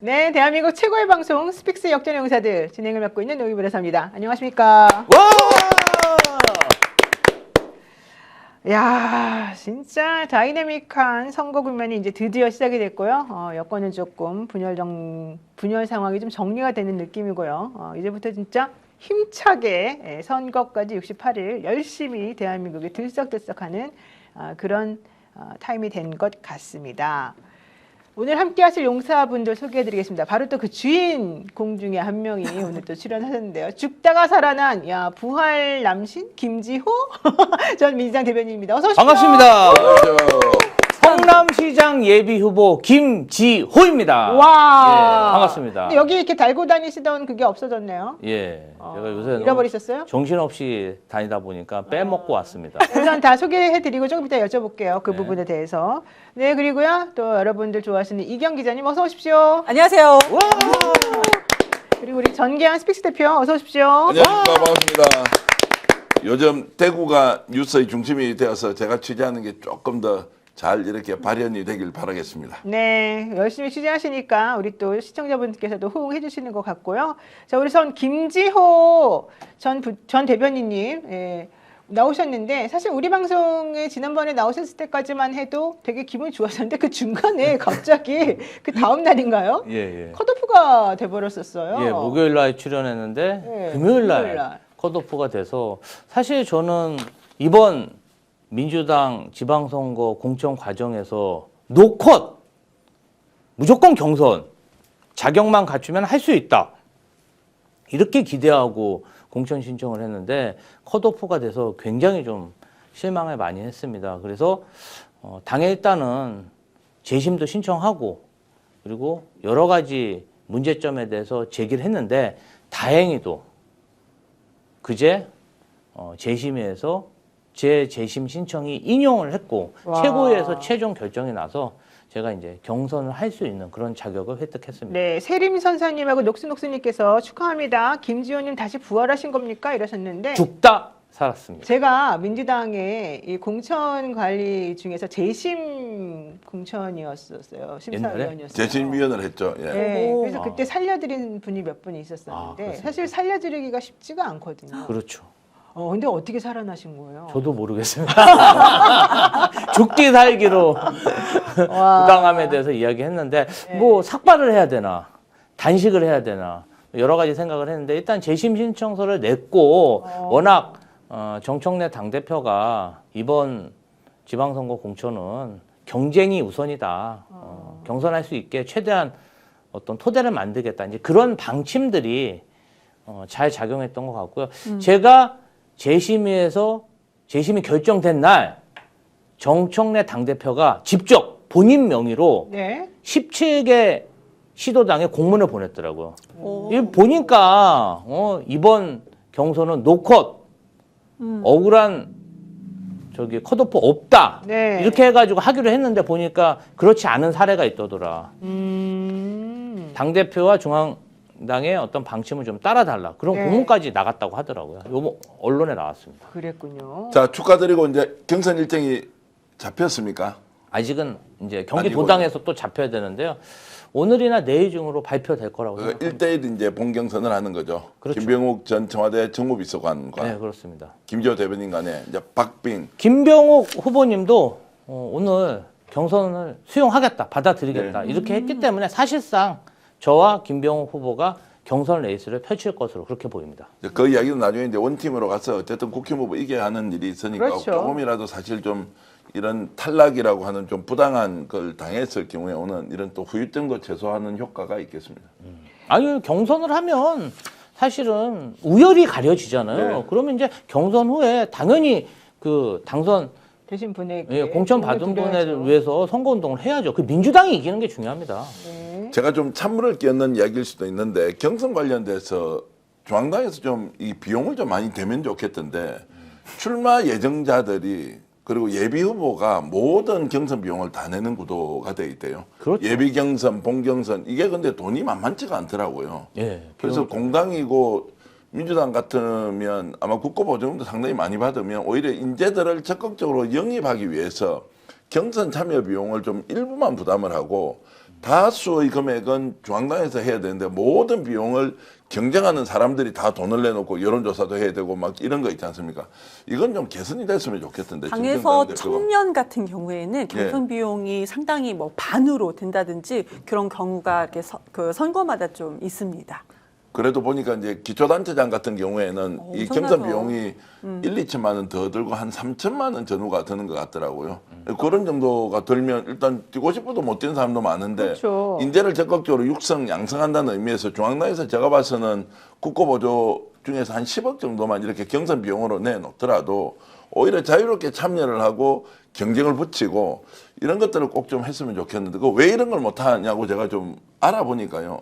네, 대한민국 최고의 방송 스픽스 역전의 용사들 진행을 맡고 있는 노기브레사입니다. 안녕하십니까? 와! 야, 진짜 다이내믹한 선거 국면이 이제 드디어 시작이 됐고요. 여권은 조금 분열 상황이 좀 정리가 되는 느낌이고요. 이제부터 진짜 힘차게 선거까지 68일 열심히 대한민국이 들썩들썩하는 그런 타임이 된 것 같습니다. 오늘 함께 하실 용사분들 소개해드리겠습니다. 바로 또 그 주인공 중에 한 명이 오늘 또 출연하셨는데요. 죽다가 살아난 부활 남신 김지호 전 민주당 대변인입니다. 어서 오십시오. 반갑습니다. 성남시장 예비 후보 김지호입니다. 와, 예, 반갑습니다. 근데 여기 이렇게 달고 다니시던 그게 없어졌네요. 예, 제가 요새 잃어버리셨어요? 정신없이 다니다 보니까 빼먹고 왔습니다. 우선 다 소개해드리고 조금 이따 여쭤볼게요. 그 네. 부분에 대해서. 네, 그리고요 또 여러분들 좋아하시는 이경 기자님 어서 오십시오. 안녕하세요. 와! 그리고 우리 전계한 스픽스 대표 어서 오십시오. 안녕하십니까. 반갑습니다. 요즘 대구가 뉴스의 중심이 되어서 제가 취재하는 게 조금 더 잘 이렇게 발현이 되길 바라겠습니다. 네, 열심히 취재하시니까 우리 또 시청자분들께서도 호응해 주시는 것 같고요. 자, 우리 김지호 전 대변인님 나오셨는데 사실 우리 방송에 지난번에 나오셨을 때까지만 해도 되게 기분이 좋았었는데 그 중간에 갑자기 그 다음 날인가요? 예, 예. 컷오프가 돼버렸었어요. 예, 목요일 날 출연했는데 네, 금요일 금요일 날. 날 컷오프가 돼서 사실 저는 이번 민주당 지방선거 공천 과정에서 노컷 무조건 경선 자격만 갖추면 할 수 있다 이렇게 기대하고 공천 신청을 했는데 컷오프가 돼서 굉장히 좀 실망을 많이 했습니다. 그래서 당에 일단은 재심도 신청하고 그리고 여러 가지 문제점에 대해서 제기를 했는데 다행히도 그제 재심위에서 제 재심 신청이 인용을 했고 와. 최고위에서 최종 결정이 나서 제가 이제 경선을 할 수 있는 그런 자격을 획득했습니다. 네, 세림 선사님하고 녹수녹수님께서 축하합니다. 김지호님 다시 부활하신 겁니까? 이러셨는데 죽다 살았습니다. 제가 민주당의 이 공천 관리 중에서 재심 공천이었었어요. 심사위원이었어요. 재심위원을 했죠. 예. 네, 오. 그래서 그때 살려드린 분이 몇 분 아, 있었었는데 그렇습니까? 사실 살려드리기가 쉽지가 않거든요. 그렇죠. 근데 어떻게 살아나신 거예요? 저도 모르겠습니다. 죽기 살기로 와. 부당함에 대해서 이야기했는데 뭐 삭발을 해야 되나 단식을 해야 되나 여러 가지 생각을 했는데 일단 재심 신청서를 냈고 워낙 정청래 당대표가 이번 지방선거 공천은 경쟁이 우선이다. 경선할 수 있게 최대한 어떤 토대를 만들겠다. 이제 그런 방침들이 잘 작용했던 것 같고요. 제가 재심위에서 재심이 결정된 날 정청래 당대표가 직접 본인 명의로 네. 17개 시도당에 공문을 보냈더라고요. 오. 이 보니까 이번 경선은 노컷 억울한 컷오프 없다 네. 이렇게 해가지고 하기로 했는데 보니까 그렇지 않은 사례가 있더더라. 당대표와 중앙당의 어떤 방침을 좀 따라달라 그런 네. 공문까지 나갔다고 하더라고요. 요 언론에 나왔습니다. 그랬군요. 자, 축하드리고 이제 경선 일정이 잡혔습니까? 아직은 이제 경기 아니고. 도당에서 또 잡혀야 되는데요. 오늘이나 내일 중으로 발표될 거라고 생각합니다. 1대1 이제 본경선을 하는 거죠. 그렇죠. 김병욱 전 청와대 정무비서관과 네, 그렇습니다. 김지호 대변인 간에 이제 박빙. 김병욱 후보님도 오늘 경선을 수용하겠다, 받아들이겠다 이렇게 했기 때문에 사실상 저와 김병욱 후보가 경선 레이스를 펼칠 것으로 그렇게 보입니다. 이제 그 이야기는 나중에 이제 원팀으로 가서 어쨌든 국힘 후보 이겨야 하는 일이 있으니까 그렇죠. 조금이라도 사실 좀 이런 탈락이라고 하는 좀 부당한 걸 당했을 경우에 오는 이런 또 후유증 거 최소화하는 효과가 있겠습니다. 아니 경선을 하면 사실은 우열이 가려지잖아요. 네. 그러면 이제 경선 후에 당연히 그 당선 대신 분에게 예, 공천 받은 분을 위해서 선거운동을 해야죠. 그 민주당이 이기는 게 중요합니다. 네. 제가 좀 찬물을 끼얹는 이야기일 수도 있는데 경선 관련돼서 중앙당에서 좀 이 비용을 좀 많이 대면 좋겠던데 출마 예정자들이 그리고 예비 후보가 모든 경선 비용을 다 내는 구도가 돼 있대요. 그렇죠. 예비 경선, 본 경선 이게 근데 돈이 만만치가 않더라고요. 예. 그래서 공당이고 민주당 같으면 아마 국고보증금도 상당히 많이 받으면 오히려 인재들을 적극적으로 영입하기 위해서 경선 참여 비용을 좀 일부만 부담을 하고 다수의 금액은 중앙당에서 해야 되는데 모든 비용을 경쟁하는 사람들이 다 돈을 내놓고 여론조사도 해야 되고 막 이런 거 있지 않습니까? 이건 좀 개선이 됐으면 좋겠던데. 당에서 정쟁 청년 같은 경우에는 경선 비용이 상당히 뭐 반으로 된다든지 그런 경우가 이렇게 그 선거마다 좀 있습니다. 그래도 보니까 이제 기초단체장 같은 경우에는 이 엄청나죠. 경선 비용이 1, 2천만 원 더 들고 한 3천만 원 전후가 드는 것 같더라고요. 그런 정도가 들면 일단 뛰고 싶어도 못 뛰는 사람도 많은데 그렇죠. 인재를 적극적으로 육성, 양성한다는 의미에서 중앙당에서 제가 봐서는 국고보조 중에서 한 10억 정도만 이렇게 경선 비용으로 내놓더라도 오히려 자유롭게 참여를 하고 경쟁을 붙이고 이런 것들을 꼭 좀 했으면 좋겠는데 그 왜 이런 걸 못하냐고 제가 좀 알아보니까요.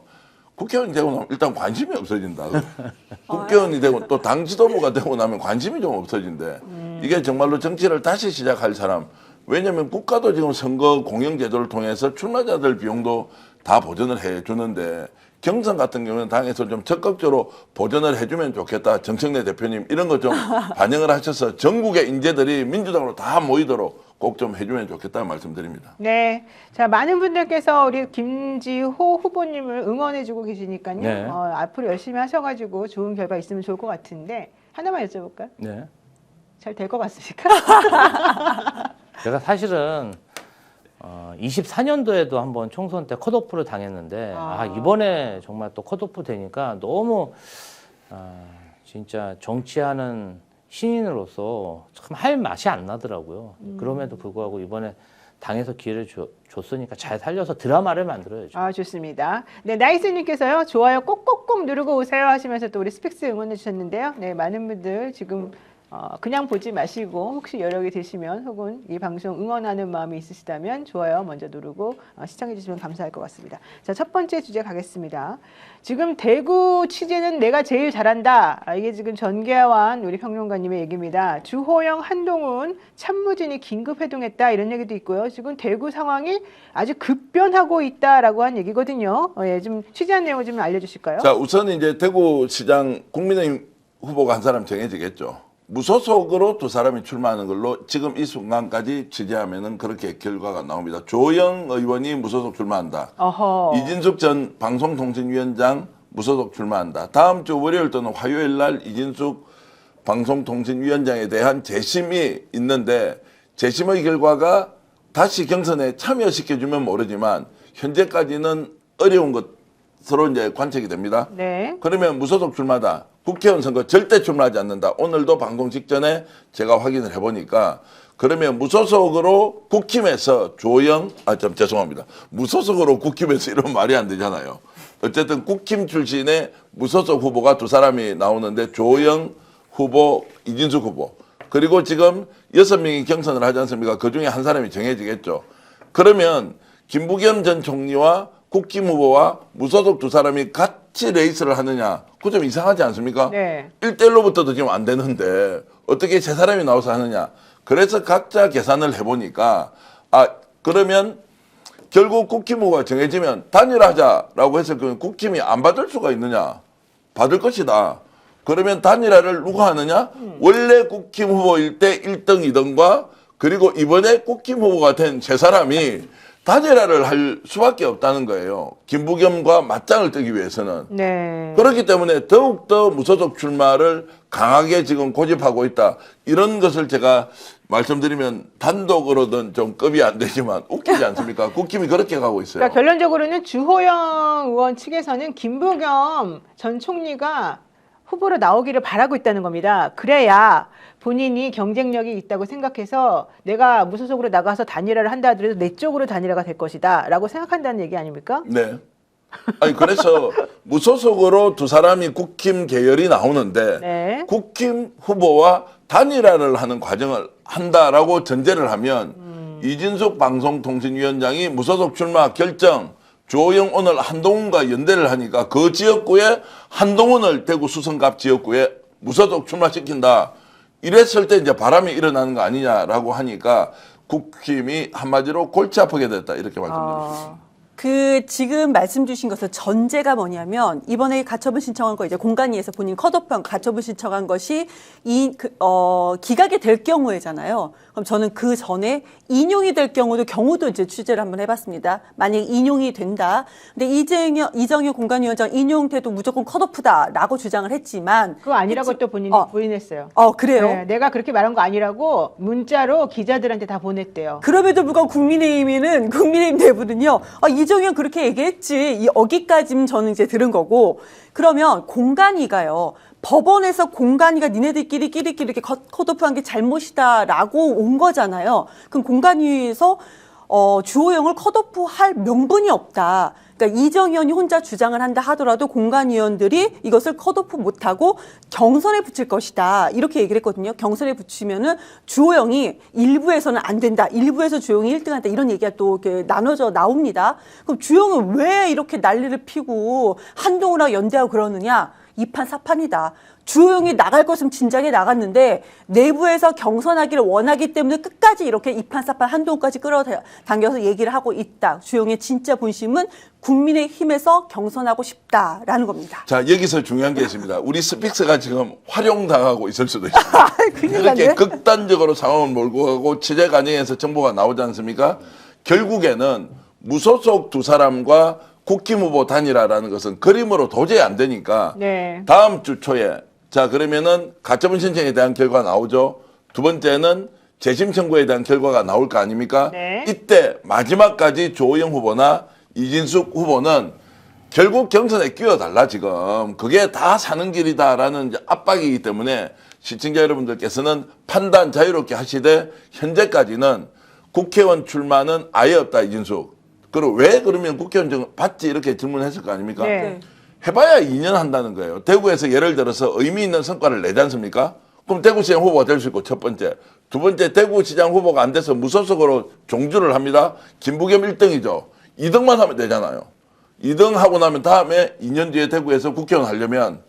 국회의원이 되고 나면 일단 관심이 없어진다. 국회의원이 되고 또 당 지도부가 되고 나면 관심이 좀 없어진대. 이게 정말로 정치를 다시 시작할 사람. 왜냐하면 국가도 지금 선거 공영제도를 통해서 출마자들 비용도 다 보전을 해주는데 경선 같은 경우는 당에서 좀 적극적으로 보전을 해주면 좋겠다. 정청래 대표님 이런 거 좀 반영을 하셔서 전국의 인재들이 민주당으로 다 모이도록 꼭 좀 해주면 좋겠다는 말씀드립니다. 네. 자, 많은 분들께서 우리 김지호 후보님을 응원해주고 계시니까요. 네. 앞으로 열심히 하셔가지고 좋은 결과 있으면 좋을 것 같은데 하나만 여쭤볼까요? 네. 잘 될 것 같습니까? 제가 사실은 24년도에도 한번 총선 때 컷오프를 당했는데 이번에 정말 또 컷오프 되니까 너무 진짜 정치하는 신인으로서 참 할 맛이 안 나더라고요. 그럼에도 불구하고 이번에 당에서 기회를 줬으니까 잘 살려서 드라마를 만들어야죠. 아, 좋습니다. 네, 나이스님께서요, 좋아요 꼭꼭꼭 누르고 오세요 하시면서 또 우리 스픽스 응원해 주셨는데요. 네, 많은 분들 지금 그냥 보지 마시고 혹시 여력이 되시면 혹은 이 방송 응원하는 마음이 있으시다면 좋아요 먼저 누르고 시청해 주시면 감사할 것 같습니다. 자, 첫 번째 주제 가겠습니다. 지금 대구 취재는 내가 제일 잘한다. 이게 지금 전계환 우리 평론가님의 얘기입니다. 주호영, 한동훈 참모진이 긴급 회동했다 이런 얘기도 있고요. 지금 대구 상황이 아주 급변하고 있다라고 한 얘기거든요. 예, 좀 취재한 내용을 좀 알려주실까요? 자, 우선 이제 대구시장 국민의힘 후보가 한 사람 정해지겠죠. 무소속으로 두 사람이 출마하는 걸로 지금 이 순간까지 취재하면은 그렇게 결과가 나옵니다. 조영 의원이 무소속 출마한다. 어허. 이진숙 전 방송통신위원장 무소속 출마한다. 다음 주 월요일 또는 화요일 날 이진숙 방송통신위원장에 대한 재심이 있는데 재심의 결과가 다시 경선에 참여시켜주면 모르지만 현재까지는 어려운 것으로 이제 관측이 됩니다. 네. 그러면 무소속 출마다. 국회의원 선거 절대 출마하지 않는다. 오늘도 방송 직전에 제가 확인을 해보니까 그러면 무소속으로 국힘에서 조영, 죄송합니다. 무소속으로 국힘에서 이런 말이 안 되잖아요. 어쨌든 국힘 출신의 무소속 후보가 두 사람이 나오는데 조영 후보, 이진숙 후보. 그리고 지금 6명이 경선을 하지 않습니까? 그 중에 한 사람이 정해지겠죠. 그러면 김부겸 전 총리와 국힘 후보와 무소속 두 사람이 같이 레이스를 하느냐. 그거 좀 이상하지 않습니까? 네. 1대1로부터도 지금 안 되는데 어떻게 세 사람이 나와서 하느냐. 그래서 각자 계산을 해보니까 그러면 결국 국힘 후보가 정해지면 단일화하자라고 해서 그 국힘이 안 받을 수가 있느냐. 받을 것이다. 그러면 단일화를 누가 하느냐? 원래 국힘 후보일 때 1등, 2등과 그리고 이번에 국힘 후보가 된 세 사람이 단일화를 할 수밖에 없다는 거예요. 김부겸과 맞짱을 뜨기 위해서는. 네. 그렇기 때문에 더욱더 무소속 출마를 강하게 지금 고집하고 있다. 이런 것을 제가 말씀드리면 단독으로는 좀 급이 안 되지만 웃기지 않습니까? 국힘이 그렇게 가고 있어요. 그러니까 결론적으로는 주호영 의원 측에서는 김부겸 전 총리가 후보로 나오기를 바라고 있다는 겁니다. 그래야 본인이 경쟁력이 있다고 생각해서 내가 무소속으로 나가서 단일화를 한다 하더라도 내 쪽으로 단일화가 될 것이다 라고 생각한다는 얘기 아닙니까? 네. 아니 그래서 무소속으로 두 사람이 국힘 계열이 나오는데 네. 국힘 후보와 단일화를 하는 과정을 한다라고 전제를 하면 이진숙 방송통신위원장이 무소속 출마 결정 조영 오늘 한동훈과 연대를 하니까 그 지역구에 한동훈을 대구 수성갑 지역구에 무소속 출마시킨다. 이랬을 때 이제 바람이 일어나는 거 아니냐라고 하니까 국힘이 한마디로 골치 아프게 됐다 이렇게 말씀드립니다. 그 지금 말씀 주신 것은 전제가 뭐냐면 이번에 가처분 신청한 거 이제 공간위에서 본인 컷오프한 가처분 신청한 것이 기각이 될 경우에잖아요. 그럼 저는 그 전에 인용이 될 경우도 이제 취재를 한번 해봤습니다. 만약 인용이 된다. 근데 이정현 공간위원장 인용돼도 무조건 컷오프다라고 주장을 했지만 그거 아니라고 또 본인이 부인했어요. 그래요? 네, 내가 그렇게 말한 거 아니라고 문자로 기자들한테 다 보냈대요. 그럼에도 불구하고 국민의힘 내부는요, 이정현 그렇게 얘기했지. 여기까지는 저는 이제 들은 거고, 그러면 공간위가요, 법원에서 공간위가 니네들끼리 이렇게 컷오프한 게 잘못이다라고 온 거잖아요. 그럼 공간위에서 주호영을 컷오프할 명분이 없다. 그러니까 이정현이 혼자 주장을 한다 하더라도 공간위원들이 이것을 컷오프 못하고 경선에 붙일 것이다. 이렇게 얘기를 했거든요. 경선에 붙이면은 주호영이 일부에서는 안 된다. 일부에서 주호영이 1등한다. 이런 얘기가 또 이렇게 나눠져 나옵니다. 그럼 주호영은 왜 이렇게 난리를 피고 한동훈하고 연대하고 그러느냐? 이판사판이다. 주호영이 나갈 것은 진작에 나갔는데 내부에서 경선하기를 원하기 때문에 끝까지 이렇게 이판사판 한동훈까지 끌어당겨서 얘기를 하고 있다. 주호영의 진짜 본심은 국민의힘에서 경선하고 싶다라는 겁니다. 자, 여기서 중요한 게 있습니다. 우리 스픽스가 지금 활용당하고 있을 수도 있습니다. 이렇게 극단적으로 상황을 몰고 가고 취재 과정에서 정보가 나오지 않습니까? 결국에는 무소속 두 사람과 국힘 후보 단일화라는 것은 그림으로 도저히 안 되니까 네. 다음 주 초에 자 그러면은 가처분 신청에 대한 결과가 나오죠. 두 번째는 재심 청구에 대한 결과가 나올 거 아닙니까? 네. 이때 마지막까지 조호영 후보나 이진숙 후보는 결국 경선에 끼워달라 지금. 그게 다 사는 길이다라는 이제 압박이기 때문에 시청자 여러분들께서는 판단 자유롭게 하시되 현재까지는 국회의원 출마는 아예 없다 이진숙. 그리고 왜 그러면 국회의원 받지 이렇게 질문했을 거 아닙니까? 네. 해봐야 2년 한다는 거예요. 대구에서 예를 들어서 의미 있는 성과를 내지 않습니까? 그럼 대구시장 후보가 될 수 있고 첫 번째. 두 번째 대구시장 후보가 안 돼서 무소속으로 종주를 합니다. 김부겸 1등이죠. 2등만 하면 되잖아요. 2등 하고 나면 다음에 2년 뒤에 대구에서 국회의원 하려면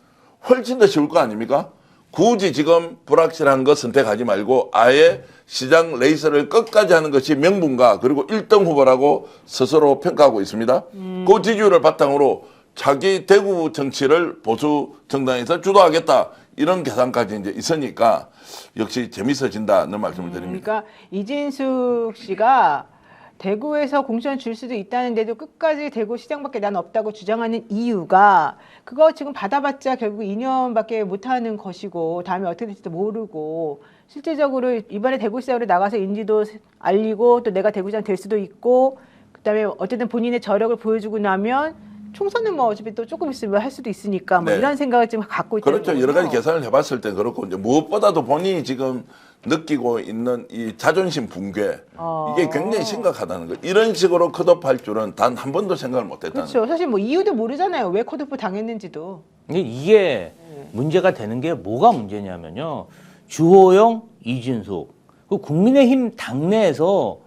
훨씬 더 쉬울 거 아닙니까? 굳이 지금 불확실한 거 선택하지 말고 아예 시장 레이스를 끝까지 하는 것이 명분과 그리고 1등 후보라고 스스로 평가하고 있습니다. 그 지지율을 바탕으로 자기 대구 정치를 보수 정당에서 주도하겠다 이런 계산까지 이제 있으니까 역시 재밌어진다는 말씀을 드립니다. 그러니까 이진숙 씨가 대구에서 공천 줄 수도 있다는데도 끝까지 대구 시장밖에 난 없다고 주장하는 이유가 그거 지금 받아봤자 결국 2년밖에 못하는 것이고 다음에 어떻게 될지도 모르고 실질적으로 이번에 대구시장으로 나가서 인지도 알리고 또 내가 대구시장 될 수도 있고 그다음에 어쨌든 본인의 저력을 보여주고 나면 총선은 뭐 어차피 또 조금 있으면 할 수도 있으니까 뭐 네. 이런 생각을 지금 갖고 있다는 그렇죠. 거죠. 여러 가지 계산을 해봤을 때 그렇고 이제 무엇보다도 본인이 지금 느끼고 있는 이 자존심 붕괴 이게 굉장히 심각하다는 거예요. 이런 식으로 컷오프할 줄은 단 한 번도 생각을 못했다는 거예요. 그렇죠. 사실 뭐 이유도 모르잖아요. 왜 컷오프 당했는지도. 이게 문제가 되는 게 뭐가 문제냐면요. 주호영, 이진숙, 그 국민의힘 당내에서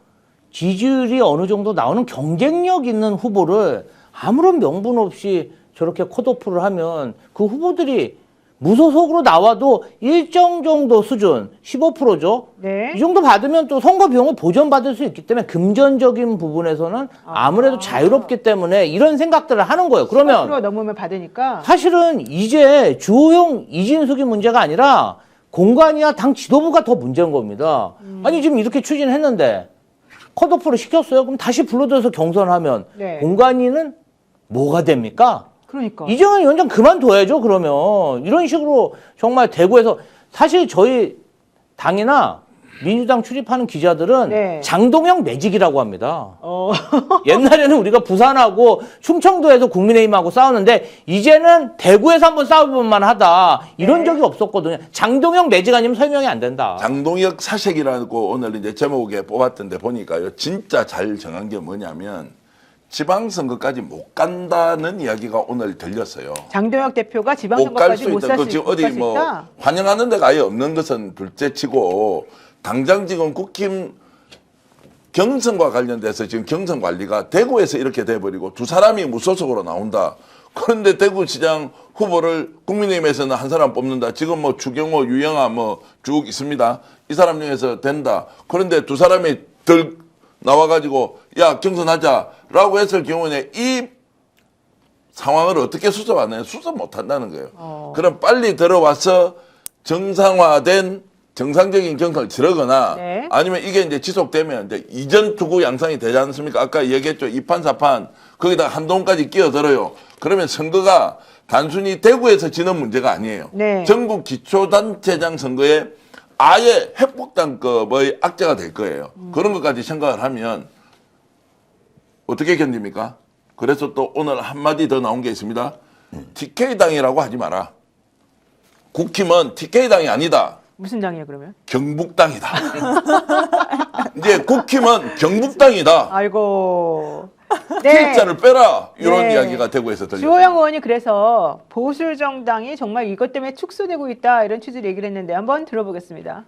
지지율이 어느 정도 나오는 경쟁력 있는 후보를 아무런 명분 없이 저렇게 컷오프를 하면 그 후보들이 무소속으로 나와도 일정 정도 수준, 15%죠. 네. 이 정도 받으면 또 선거 비용을 보전받을 수 있기 때문에 금전적인 부분에서는 아무래도 자유롭기 때문에 이런 생각들을 하는 거예요. 그러면 15% 넘으면 받으니까. 사실은 이제 주호영, 이진숙이 문제가 아니라 공관위와 당 지도부가 더 문제인 겁니다. 아니 지금 이렇게 추진했는데 컷오프를 시켰어요. 그럼 다시 불러들여서 경선하면 네. 공관위는 뭐가 됩니까? 그러니까. 이정현 위원장 그만둬야죠. 그러면 이런 식으로 정말 대구에서 사실 저희 당이나 민주당 출입하는 기자들은 네. 장동영 매직이라고 합니다. 옛날에는 우리가 부산하고 충청도에서 국민의힘하고 싸웠는데 이제는 대구에서 한번 싸워볼만 하다. 이런 네. 적이 없었거든요. 장동영 매직 아니면 설명이 안 된다. 장동혁 사색이라고 오늘 이제 제목에 뽑았던데 보니까요. 진짜 잘 정한 게 뭐냐면 지방선거까지 못 간다는 이야기가 오늘 들렸어요. 장동혁 대표가 못 갈 지방선거까지 수 못 있다. 살 그 수 지금 어디 있다. 뭐 환영하는 데가 아예 없는 것은 둘째치고 당장 지금 국힘 경선과 관련돼서 지금 경선 관리가 대구에서 이렇게 돼버리고 두 사람이 무소속으로 나온다. 그런데 대구시장 후보를 국민의힘에서는 한 사람 뽑는다. 지금 뭐 추경호, 유영아 뭐 쭉 있습니다. 이 사람 중에서 된다. 그런데 두 사람이 덜 나와가지고 야 경선하자 라고 했을 경우에 이 상황을 어떻게 수습하느냐? 수습 못한다는 거예요. 그럼 빨리 들어와서 정상화된 정상적인 경선을 치르거나 네. 아니면 이게 이제 지속되면 이제 이전 투구 양상이 되지 않습니까? 아까 얘기했죠. 2판, 4판 거기다 한동까지 끼어들어요. 그러면 선거가 단순히 대구에서 지는 문제가 아니에요. 네. 전국 기초단체장 선거에 아예 핵폭탄급의 악재가 될 거예요. 그런 것까지 생각을 하면 어떻게 견딥니까? 그래서 또 오늘 한마디 더 나온 게 있습니다. TK당이라고 하지 마라. 국힘은 TK당이 아니다. 무슨 당이에요 그러면? 경북당이다. 이제 국힘은 경북당이다. 아이고. T자를 빼라. 이런 네. 이야기가 대구에서 들렸어요. 주호영 의원이 그래서 보수 정당이 정말 이것 때문에 축소되고 있다 이런 취지로 얘기를 했는데 한번 들어보겠습니다.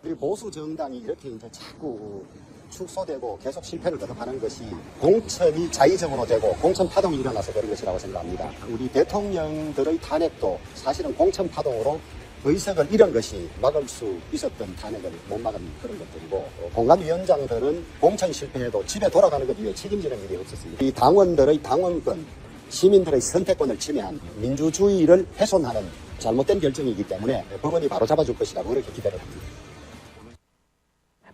우리 보수 정당이 이렇게 이제 자꾸 축소되고 계속 실패를 거듭하는 것이 공천이 자의적으로 되고 공천 파동이 일어나서 그런 것이라고 생각합니다. 우리 대통령들의 탄핵도 사실은 공천 파동으로 의석을 잃은 것이 막을 수 있었던 탄핵을 못 막은 그런 것들이고, 공관위원장들은 공천 실패해도 집에 돌아가는 것 이외에 책임지는 일이 없었습니다. 이 당원들의 당원권, 시민들의 선택권을 침해한 민주주의를 훼손하는 잘못된 결정이기 때문에 법원이 바로잡아줄 것이라고 그렇게 기대를 합니다.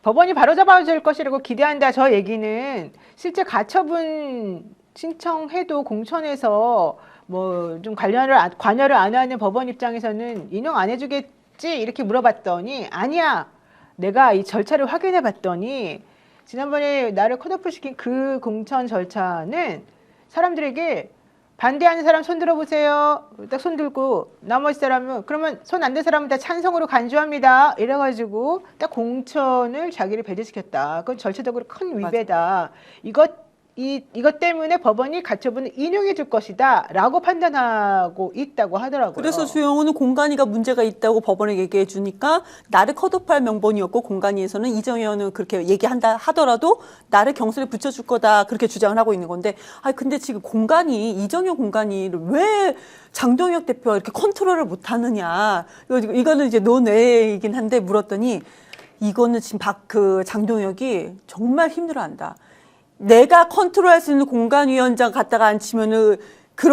법원이 바로잡아줄 것이라고 기대한다. 저 얘기는 실제 가처분 신청해도 공천에서 뭐 좀 관여를 안 하는 법원 입장에서는 인용 안 해주겠지 이렇게 물어봤더니 아니야. 내가 이 절차를 확인해 봤더니 지난번에 나를 컷오프 시킨 그 공천 절차는 사람들에게 반대하는 사람 손 들어보세요. 딱 손 들고 나머지 사람은 그러면 손 안 든 사람은 다 찬성으로 간주합니다. 이래가지고 딱 공천을 자기를 배제시켰다. 그건 절차적으로 큰 위배다. 이것 때문에 법원이 가처분을 인용해 줄 것이다 라고 판단하고 있다고 하더라고요. 그래서 주영호는 공간위가 문제가 있다고 법원에 얘기해 주니까 나를 컷오프할 명분이었고, 공간위에서는 이정현은 그렇게 얘기한다 하더라도 나를 경선에 붙여줄 거다 그렇게 주장을 하고 있는 건데, 근데 지금 이정현 공간위를 왜 장동혁 대표가 이렇게 컨트롤을 못하느냐, 이거는 이제 논외이긴 한데 물었더니 이거는 지금 장동혁이 정말 힘들어한다. 내가 컨트롤할 수 있는 공간위원장 갖다가 앉히면은 그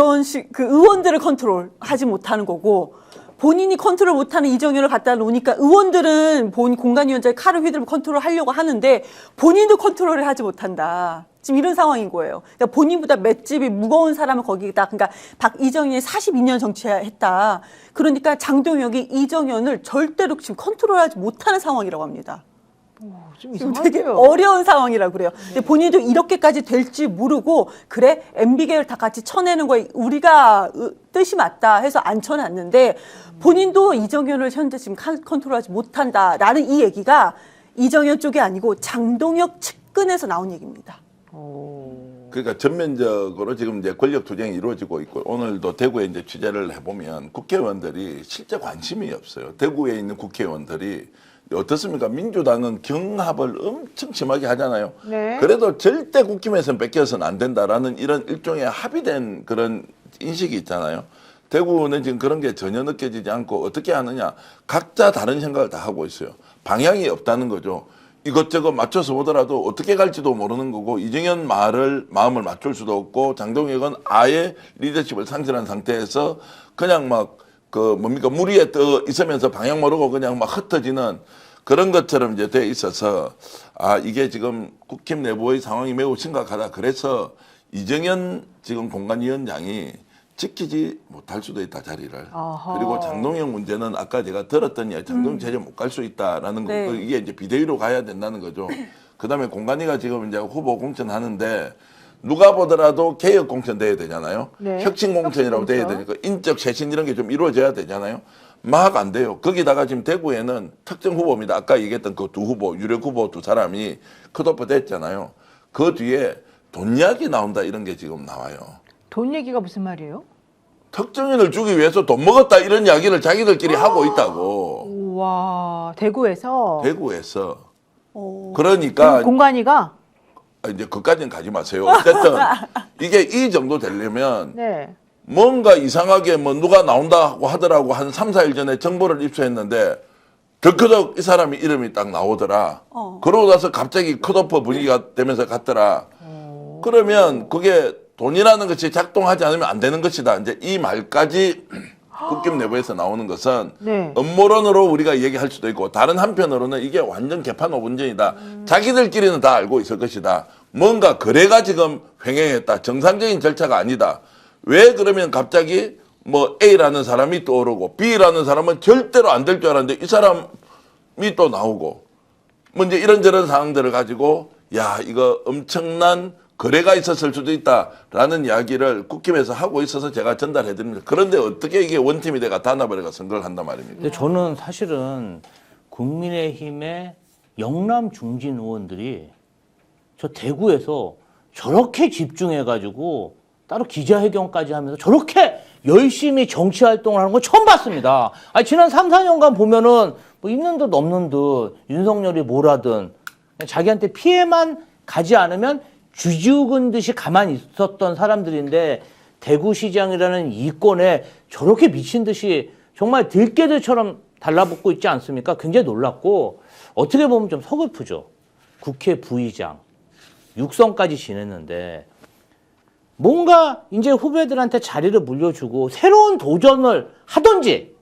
의원들을 컨트롤하지 못하는 거고, 본인이 컨트롤 못하는 이정현을 갖다 놓으니까 의원들은 공간위원장의 칼을 휘두르고 컨트롤하려고 하는데 본인도 컨트롤을 하지 못한다. 지금 이런 상황인 거예요. 그러니까 본인보다 맷집이 무거운 사람을 거기다, 그러니까 이정현이 42년 정치했다. 그러니까 장동혁이 이정현을 절대로 지금 컨트롤하지 못하는 상황이라고 합니다. 좀 지금 이상하죠. 되게 어려운 상황이라고 그래요. 근데 본인도 이렇게까지 될지 모르고, 그래 MB계를 다 같이 쳐내는 거에 우리가 뜻이 맞다 해서 안 쳐놨는데, 본인도 이정현을 현재 지금 컨트롤하지 못한다라는 이 얘기가 이정현 쪽이 아니고 장동혁 측근에서 나온 얘기입니다. 그러니까 전면적으로 지금 이제 권력 투쟁이 이루어지고 있고, 오늘도 대구에 이제 취재를 해보면 국회의원들이 실제 관심이 없어요. 대구에 있는 국회의원들이 어떻습니까? 민주당은 경합을 엄청 심하게 하잖아요. 네. 그래도 절대 국힘에서는 뺏겨서는 안 된다라는 이런 일종의 합의된 그런 인식이 있잖아요. 대구는 지금 그런 게 전혀 느껴지지 않고 어떻게 하느냐. 각자 다른 생각을 다 하고 있어요. 방향이 없다는 거죠. 이것저것 맞춰서 보더라도 어떻게 갈지도 모르는 거고, 이정현 마음을 맞출 수도 없고, 장동혁은 아예 리더십을 상실한 상태에서 그냥 물 위에 떠 있으면서 방향 모르고 그냥 막 흩어지는 그런 것처럼 이제 돼 있어서, 이게 지금 국힘 내부의 상황이 매우 심각하다. 그래서 이정현 지금 공관위원장이 지키지 못할 수도 있다, 자리를. 어허. 그리고 장동혁 문제는 아까 제가 들었더니 장동혁 제재 못 갈 수 있다라는 거. 네. 이게 이제 비대위로 가야 된다는 거죠. 그다음에 공관위가 지금 이제 후보 공천하는데 누가 보더라도 개혁 공천 돼야 되잖아요. 네. 혁신 공천이라고 돼야 되니까 인적 쇄신 이런 게 좀 이루어져야 되잖아요. 막 안 돼요. 거기다가 지금 대구에는 특정 후보입니다. 아까 얘기했던 그 두 후보, 유력 후보 두 사람이 컷오프 됐잖아요. 그 뒤에 돈 이야기 나온다 이런 게 지금 나와요. 돈 얘기가 무슨 말이에요? 특정인을 주기 위해서 돈 먹었다 이런 이야기를 자기들끼리 하고 있다고. 와, 대구에서 대구에서. 그러니까 공관위가 이제 그까지는 가지 마세요. 어쨌든 이게 이 정도 되려면 네. 뭔가 이상하게 누가 나온다고 하더라고 한 3, 4일 전에 정보를 입수했는데 덜커덕 이 사람이 이름이 딱 나오더라. 그러고 나서 갑자기 컷오프 분위기가 되면서 갔더라. 그러면 그게 돈이라는 것이 작동하지 않으면 안 되는 것이다. 이제 이 말까지 국힘 내부에서 나오는 것은 네. 음모론으로 우리가 얘기할 수도 있고 다른 한편으로는 이게 완전 개판 오분전이다. 자기들끼리는 다 알고 있을 것이다. 뭔가 거래가 지금 횡행했다. 정상적인 절차가 아니다. 왜 그러면 갑자기 뭐 A라는 사람이 떠오르고 B라는 사람은 절대로 안 될 줄 알았는데 이 사람이 또 나오고 뭐 이제 이런저런 상황들을 가지고 야 이거 엄청난 거래가 있었을 수도 있다라는 이야기를 국힘에서 하고 있어서 제가 전달해 드립니다. 그런데 어떻게 이게 원팀이 돼가 단합을 선거를 한단 말입니까? 근데 저는 사실은 국민의힘의 영남 중진 의원들이 저 대구에서 저렇게 집중해가지고 따로 기자회견까지 하면서 저렇게 열심히 정치 활동을 하는 거 처음 봤습니다. 아니, 지난 3, 4년간 보면은 뭐 있는 듯 없는 듯 윤석열이 뭐라든 자기한테 피해만 가지 않으면 쥐죽은 듯이 가만히 있었던 사람들인데 대구시장이라는 이권에 저렇게 미친 듯이 정말 들깨들처럼 달라붙고 있지 않습니까? 굉장히 놀랍고 어떻게 보면 좀 서글프죠. 국회 부의장, 육선까지 지냈는데 뭔가 이제 후배들한테 자리를 물려주고 새로운 도전을 하든지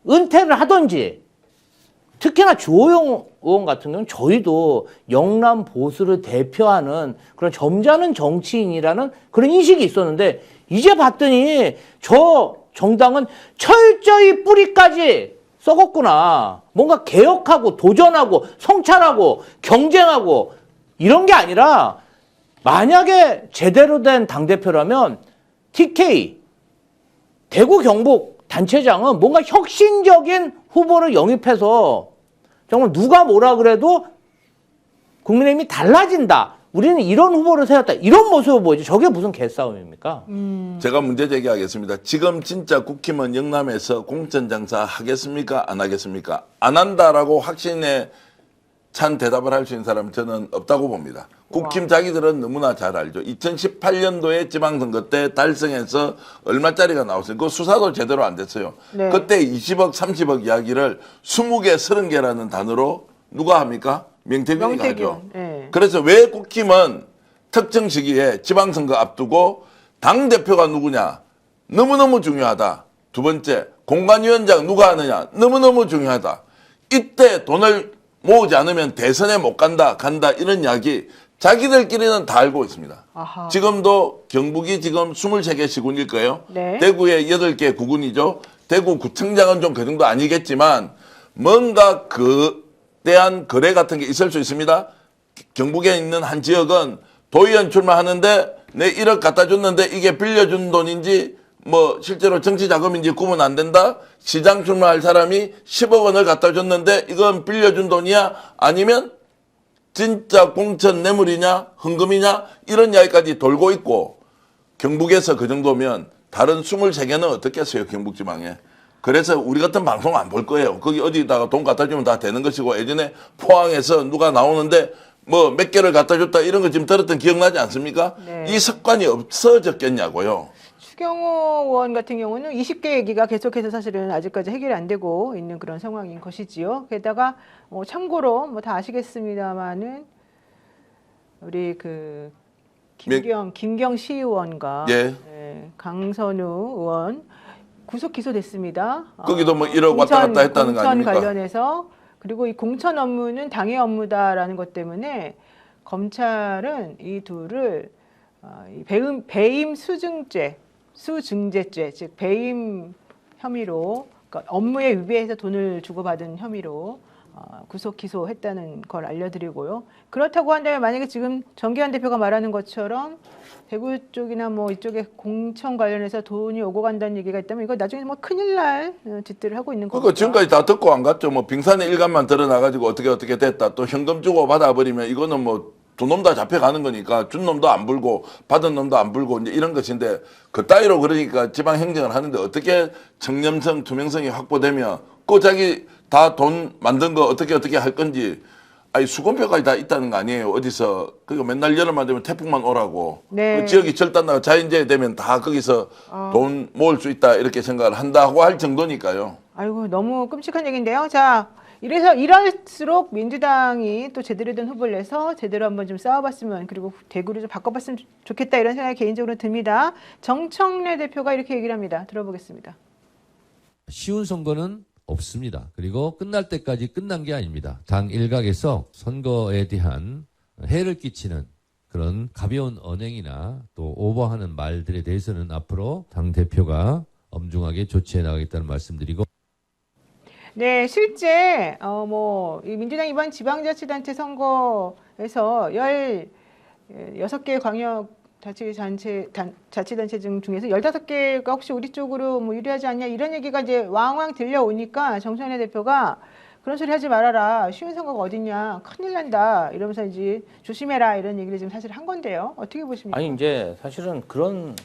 은퇴를 하든지 특히나 주호영 의원 같은 경우는 저희도 영남 보수를 대표하는 그런 점잖은 정치인이라는 그런 인식이 있었는데 이제 봤더니 저 정당은 철저히 뿌리까지 썩었구나. 뭔가 개혁하고 도전하고 성찰하고 경쟁하고 이런 게 아니라 만약에 제대로 된 당대표라면 TK, 대구 경북 단체장은 뭔가 혁신적인 후보를 영입해서 정말 누가 뭐라 그래도 국민의힘이 달라진다. 우리는 이런 후보를 세웠다. 이런 모습을 보이죠. 저게 무슨 개싸움입니까? 제가 문제 제기하겠습니다. 지금 진짜 국힘은 영남에서 공천장사 하겠습니까? 안 하겠습니까? 안 한다라고 확신에 찬 대답을 할 수 있는 사람 저는 없다고 봅니다. 국힘 자기들은 너무나 잘 알죠. 2018년도에 지방선거 때 달성해서 얼마짜리가 나왔어요. 그 수사도 제대로 안 됐어요. 네. 그때 20억, 30억 이야기를 20개, 30개라는 단어로 누가 합니까? 명태균이가 명태균. 하죠. 네. 그래서 왜 국힘은 특정 시기에 지방선거 앞두고 당대표가 누구냐? 너무너무 중요하다. 두 번째, 공관위원장 누가 하느냐? 너무너무 중요하다. 이때 돈을 모으지 않으면 대선에 못 간다 이런 이야기 자기들끼리는 다 알고 있습니다. 아하. 지금도 경북이 지금 23개 시군일 거예요. 네. 대구에 8개 구군이죠. 대구 구청장은 좀 그 정도 아니겠지만 뭔가 대한 거래 같은 게 있을 수 있습니다. 경북에 있는 한 지역은 도의원 출마하는데 내 1억 갖다 줬는데 이게 빌려준 돈인지 뭐 실제로 정치 자금인지 구분 안 된다. 시장 출마할 사람이 10억 원을 갖다 줬는데 이건 빌려준 돈이야? 아니면 진짜 공천 뇌물이냐? 헌금이냐? 이런 이야기까지 돌고 있고 경북에서 그 정도면 다른 23개는 어떻겠어요? 경북지방에. 그래서 우리 같은 방송 안 볼 거예요. 거기 어디다가 돈 갖다 주면 다 되는 것이고 예전에 포항에서 누가 나오는데 뭐 몇 개를 갖다 줬다 이런 거 지금 들었던 기억나지 않습니까? 네. 이 습관이 없어졌겠냐고요. 추경호 의원 같은 경우는 20개 얘기가 계속해서 사실은 아직까지 해결이 안 되고 있는 그런 상황인 것이지요. 게다가 참고로 뭐 다 아시겠습니다만은 우리 그 김경 시의원과 예. 강선우 의원 구속 기소됐습니다. 거기도 뭐 1억 왔다 갔다 했다는 거 공천 아닙니까? 관련해서 그리고 이 공천 업무는 당의 업무다라는 것 때문에 검찰은 이 둘을 이 배임 수증제죄, 즉 배임 혐의로 그러니까 업무에 위배해서 돈을 주고받은 혐의로 구속 기소했다는 걸 알려드리고요. 그렇다고 한다면 만약에 지금 정기환 대표가 말하는 것처럼 대구 쪽이나 뭐 이쪽에 공천 관련해서 돈이 오고 간다는 얘기가 있다면 이거 나중에 뭐 큰일 날 짓들을 하고 있는 거죠. 그거 지금까지 다 듣고 안 갔죠. 뭐 빙산의 일감만 드러나가지고 어떻게 됐다. 또 현금 주고 받아버리면 이거는 뭐 두 놈 다 잡혀가는 거니까 준 놈도 안 불고 받은 놈도 안 불고 이제 이런 것인데 그 따위로 그러니까 지방 행정을 하는데 어떻게 청렴성, 투명성이 확보되면 그 자기 다 돈 만든 거 어떻게 할 건지 아니 수건표까지 다 있다는 거 아니에요. 어디서 그러니까 맨날 여름만 되면 태풍만 오라고 네. 그 지역이 절단나가 자연재해 되면 다 거기서 돈 모을 수 있다 이렇게 생각을 한다고 할 정도니까요. 아이고 너무 끔찍한 얘기인데요. 자 이럴수록 민주당이 또 제대로 된 후보를 내서 제대로 한번 좀 싸워봤으면, 그리고 대구를 좀 바꿔봤으면 좋겠다, 이런 생각이 개인적으로 듭니다. 정청래 대표가 이렇게 얘기를 합니다. 들어보겠습니다. 쉬운 선거는 없습니다. 그리고 끝날 때까지 끝난 게 아닙니다. 당 일각에서 선거에 대한 해를 끼치는 그런 가벼운 언행이나 또 오버하는 말들에 대해서는 앞으로 당 대표가 엄중하게 조치해 나가겠다는 말씀드리고. 네, 실제 이 민주당 이번 지방자치단체 선거에서 16개 광역 자치단체 중에서 15개가 혹시 우리 쪽으로 뭐 유리하지 않냐, 이런 얘기가 이제 왕왕 들려오니까 정청래 대표가 그런 소리 하지 말아라, 쉬운 선거가 어딨냐, 큰일 난다, 이러면서 이제 조심해라, 이런 얘기를 지금 사실 한 건데요. 어떻게 보십니까? 아니 이제 사실은 그런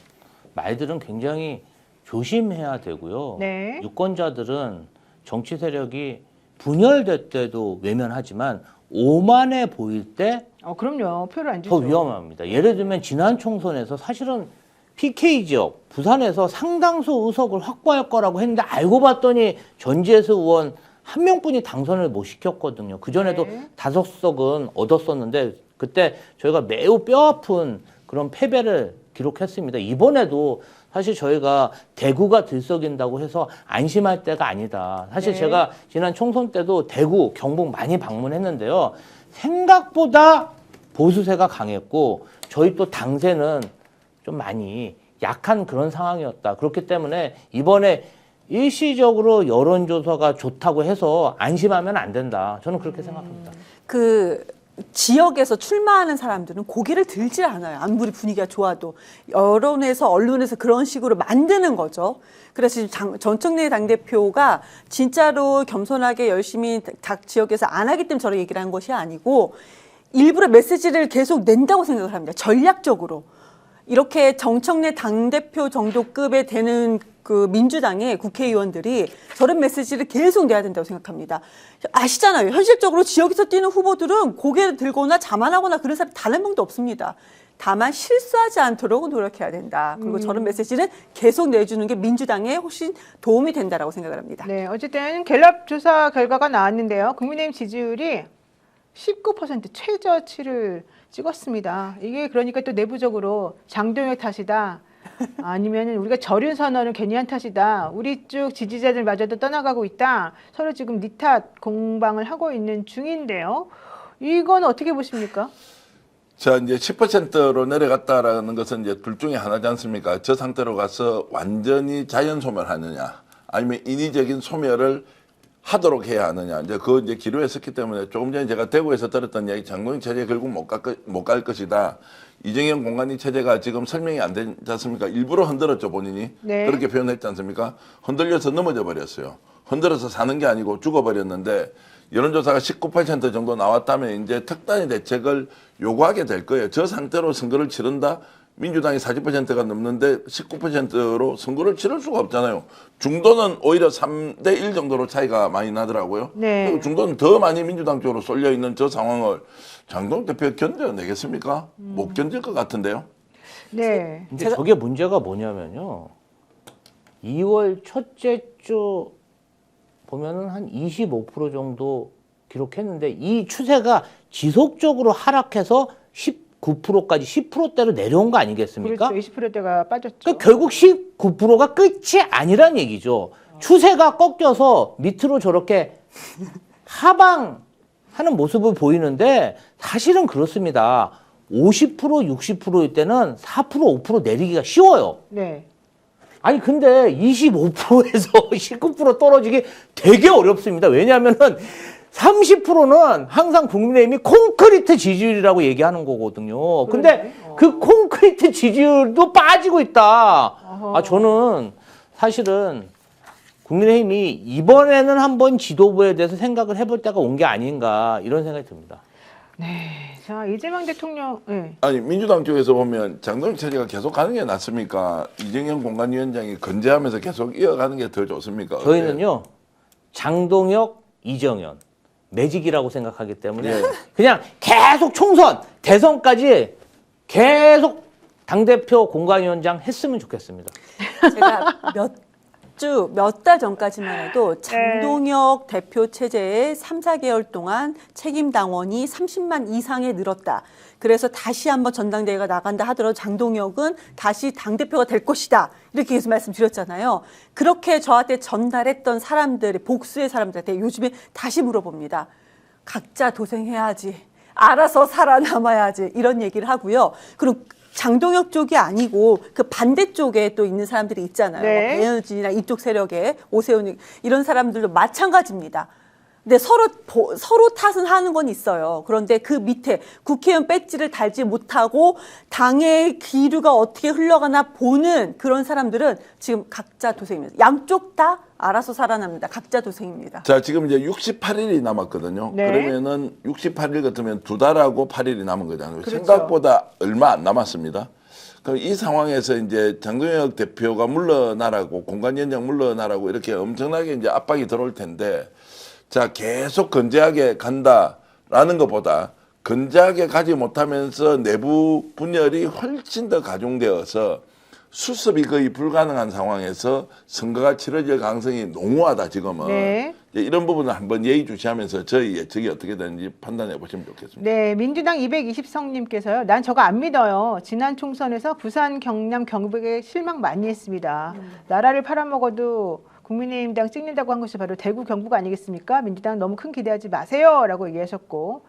말들은 굉장히 조심해야 되고요. 네. 유권자들은 정치 세력이 분열될 때도 외면하지만 오만해 보일 때 그럼요. 표를 안 더 주죠. 위험합니다. 예를 들면 지난 총선에서 사실은 PK 지역 부산에서 상당수 의석을 확보할 거라고 했는데 알고 봤더니 전지혜수 의원 한 명뿐이 당선을 못 시켰거든요. 그전에도 네. 5석은 얻었었는데 그때 저희가 매우 뼈아픈 그런 패배를 기록했습니다. 이번에도 사실 저희가 대구가 들썩인다고 해서 안심할 때가 아니다. 사실 네. 제가 지난 총선 때도 대구, 경북 많이 방문했는데요. 생각보다 보수세가 강했고 저희 또 당세는 좀 많이 약한 그런 상황이었다. 그렇기 때문에 이번에 일시적으로 여론조사가 좋다고 해서 안심하면 안 된다. 저는 그렇게 생각합니다. 그 지역에서 출마하는 사람들은 고개를 들지 않아요. 아무리 분위기가 좋아도. 여론에서 언론에서 그런 식으로 만드는 거죠. 그래서 지금 정청래 당대표가 진짜로 겸손하게 열심히 각 지역에서 안 하기 때문에 저런 얘기를 한 것이 아니고 일부러 메시지를 계속 낸다고 생각을 합니다. 전략적으로. 이렇게 정청래 당대표 정도급에 되는 그 민주당의 국회의원들이 저런 메시지를 계속 내야 된다고 생각합니다. 아시잖아요. 현실적으로 지역에서 뛰는 후보들은 고개를 들거나 자만하거나 그런 사람이 단 한 명도 없습니다. 다만 실수하지 않도록 노력해야 된다. 그리고 저런 메시지는 계속 내주는 게 민주당에 훨씬 도움이 된다라고 생각을 합니다. 네, 어쨌든 갤럽 조사 결과가 나왔는데요. 국민의힘 지지율이 19% 최저치를 찍었습니다. 이게 그러니까 또 내부적으로 장동혁 탓이다, 아니면 우리가 저륜 선언을 괜히 한 탓이다, 우리 쪽 지지자들마저도 떠나가고 있다, 서로 지금 니 탓 공방을 하고 있는 중인데요. 이건 어떻게 보십니까? 자, 이제 10%로 내려갔다라는 것은 이제 둘 중에 하나지 않습니까? 저 상태로 가서 완전히 자연 소멸하느냐, 아니면 인위적인 소멸을 하도록 해야 하느냐. 이제 그 이제 기로했었기 때문에 조금 전에 제가 대구에서 들었던 이야기, 장동혁 체제 결국 못 갈 것이다. 이정현 공관위 체제가 지금 설명이 안 되지 않습니까? 일부러 흔들었죠, 본인이. 네. 그렇게 표현했지 않습니까? 흔들려서 넘어져 버렸어요. 흔들어서 사는 게 아니고 죽어버렸는데 여론조사가 19% 정도 나왔다면 이제 특단의 대책을 요구하게 될 거예요. 저 상태로 선거를 치른다? 민주당이 40%가 넘는데 19%로 선거를 치를 수가 없잖아요. 중도는 오히려 3대1 정도로 차이가 많이 나더라고요. 네. 그리고 중도는 더 많이 민주당 쪽으로 쏠려 있는 저 상황을 장동혁 대표가 견뎌내겠습니까? 못 견딜 것 같은데요. 네. 근데 저게 문제가 뭐냐면요. 2월 첫째 주 보면은 한 25% 정도 기록했는데 이 추세가 지속적으로 하락해서 19%까지 10%대로 내려온 거 아니겠습니까? 그렇죠. 20%대가 빠졌죠. 그러니까 결국 19%가 끝이 아니란 얘기죠. 추세가 꺾여서 밑으로 저렇게 하방하는 모습을 보이는데 사실은 그렇습니다. 50% 60%일 때는 4% 5% 내리기가 쉬워요. 네. 아니 근데 25%에서 19% 떨어지기 되게 어렵습니다. 왜냐하면은 30%는 항상 국민의힘이 콘크리트 지지율이라고 얘기하는 거거든요. 근데 그 콘크리트 지지율도 빠지고 있다. 아, 저는 사실은 국민의힘이 이번에는 한번 지도부에 대해서 생각을 해볼 때가 온 게 아닌가 이런 생각이 듭니다. 네. 자, 이재명 대통령. 네. 아니 민주당 쪽에서 보면 장동혁 체제가 계속 가는 게 낫습니까? 이정현 공관위원장이 건재하면서 계속 이어가는 게 더 좋습니까? 저희는요. 장동혁, 이정현 매직이라고 생각하기 때문에 예. 그냥 계속 총선, 대선까지 계속 당대표 공관위원장 했으면 좋겠습니다. 제가 아주 몇 달 전까지만 해도 장동혁 대표 체제에 3, 4개월 동안 책임 당원이 30만 이상에 늘었다. 그래서 다시 한번 전당대회가 나간다 하더라도 장동혁은 다시 당대표가 될 것이다. 이렇게 계속 말씀드렸잖아요. 그렇게 저한테 전달했던 사람들의 복수의 사람들한테 요즘에 다시 물어봅니다. 각자 도생해야지. 알아서 살아남아야지. 이런 얘기를 하고요. 그리고 장동혁 쪽이 아니고 그 반대쪽에 또 있는 사람들이 있잖아요. 네. 배현진이나 이쪽 세력에 오세훈 이런 사람들도 마찬가지입니다. 근데 서로 탓은 하는 건 있어요. 그런데 그 밑에 국회의원 배지를 달지 못하고 당의 기류가 어떻게 흘러가나 보는 그런 사람들은 지금 각자 도생입니다. 양쪽 다 알아서 살아납니다. 각자 도생입니다. 자, 지금 이제 68일이 남았거든요. 네. 그러면은 68일 같으면 2달하고 8일이 남은 거잖아요. 그렇죠. 생각보다 얼마 안 남았습니다. 그럼 이 상황에서 이제 장동혁 대표가 물러나라고 공관위원장 물러나라고 이렇게 엄청나게 이제 압박이 들어올 텐데, 자, 계속 건재하게 간다라는 것보다 건재하게 가지 못하면서 내부 분열이 훨씬 더 가중되어서 수습이 거의 불가능한 상황에서 선거가 치러질 가능성이 농후하다 지금은. 네. 이제 이런 부분을 한번 예의주시하면서 저희 예측이 어떻게 되는지 판단해 보시면 좋겠습니다. 네, 민주당 220성님께서요. 난 저거 안 믿어요. 지난 총선에서 부산, 경남, 경북에 실망 많이 했습니다. 나라를 팔아먹어도 국민의힘당 찍는다고 한 것이 바로 대구, 경북 아니겠습니까? 민주당 너무 큰 기대하지 마세요. 라고 얘기하셨고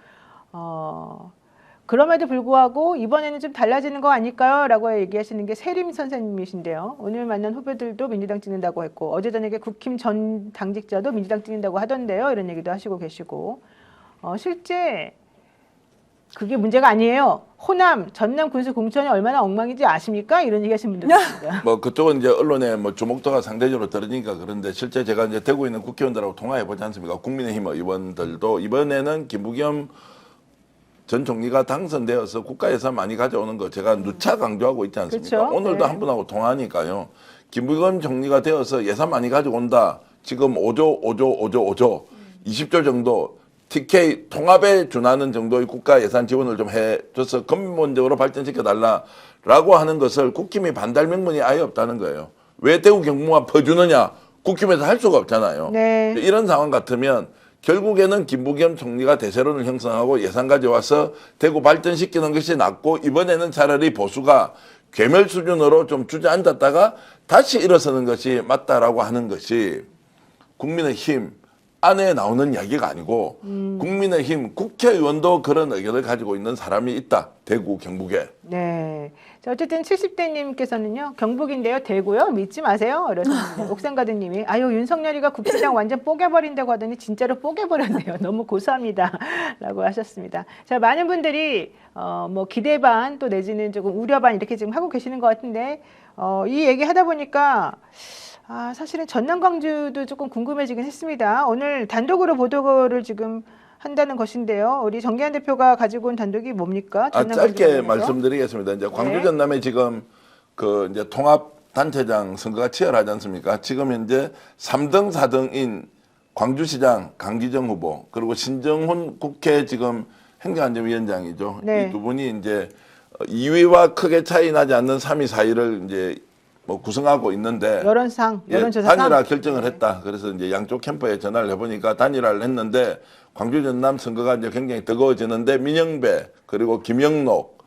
그럼에도 불구하고 이번에는 좀 달라지는 거 아닐까요? 라고 얘기하시는 게 세림 선생님이신데요. 오늘 만난 후배들도 민주당 찍는다고 했고 어제 저녁에 국힘 전 당직자도 민주당 찍는다고 하던데요. 이런 얘기도 하시고 계시고 실제 그게 문제가 아니에요. 호남, 전남 군수 공천이 얼마나 엉망인지 아십니까? 이런 얘기 하시는 분들도 있습니다. 뭐 그쪽은 이제 언론에 뭐 주목도가 상대적으로 떨어지니까 그런데 실제 제가 이제 대구에 있는 국회의원들하고 통화해 보지 않습니까? 국민의힘 의원들도 이번에는 김부겸 전 총리가 당선되어서 국가 예산 많이 가져오는 거 제가 누차 강조하고 있지 않습니까? 그렇죠. 오늘도 네. 한 분하고 통화하니까요. 김부겸 총리가 되어서 예산 많이 가져온다. 지금 5조 20조 정도 TK 통합에 준하는 정도의 국가 예산 지원을 좀 해줘서 근본적으로 발전시켜 달라라고 하는 것을 국힘이 반대 명분이 아예 없다는 거예요. 왜 대구 경북만 퍼주느냐? 국힘에서 할 수가 없잖아요. 네. 이런 상황 같으면 결국에는 김부겸 총리가 대세론을 형성하고 예산 가져와서 대구 발전시키는 것이 낫고 이번에는 차라리 보수가 괴멸 수준으로 좀 주저앉았다가 다시 일어서는 것이 맞다라고 하는 것이 국민의힘 안에 나오는 이야기가 아니고 국민의힘 국회의원도 그런 의견을 가지고 있는 사람이 있다. 대구, 경북에. 네. 자, 어쨌든 70대님께서는요, 경북인데요, 대구요? 믿지 마세요. 이러셨는데, 옥상가드님이, 아유, 윤석열이가 국회의장 완전 뽀개버린다고 하더니 진짜로 뽀개버렸네요. 너무 고소합니다. 라고 하셨습니다. 자, 많은 분들이, 뭐, 기대 반 또 내지는 조금 우려 반 이렇게 지금 하고 계시는 것 같은데, 이 얘기 하다 보니까, 사실은 전남 광주도 조금 궁금해지긴 했습니다. 오늘 단독으로 보도를 지금 한다는 것인데요. 우리 정기한 대표가 가지고 온 단독이 뭡니까? 전남 광주 짧게 관련해서? 말씀드리겠습니다. 이제 광주 네. 전남에 지금 그 이제 통합 단체장 선거가 치열하지 않습니까? 지금 현재 3등, 4등인 광주시장 강기정 후보 그리고 신정훈 국회 지금 행정안전위원장이죠. 네. 이 두 분이 이제 2위와 크게 차이 나지 않는 3위, 4위를 이제 뭐 구성하고 있는데 여론조사상 단일화 결정을 했다. 그래서 이제 양쪽 캠프에 전화를 해보니까 단일화를 했는데 광주 전남 선거가 이제 굉장히 뜨거워지는데 민영배 그리고 김영록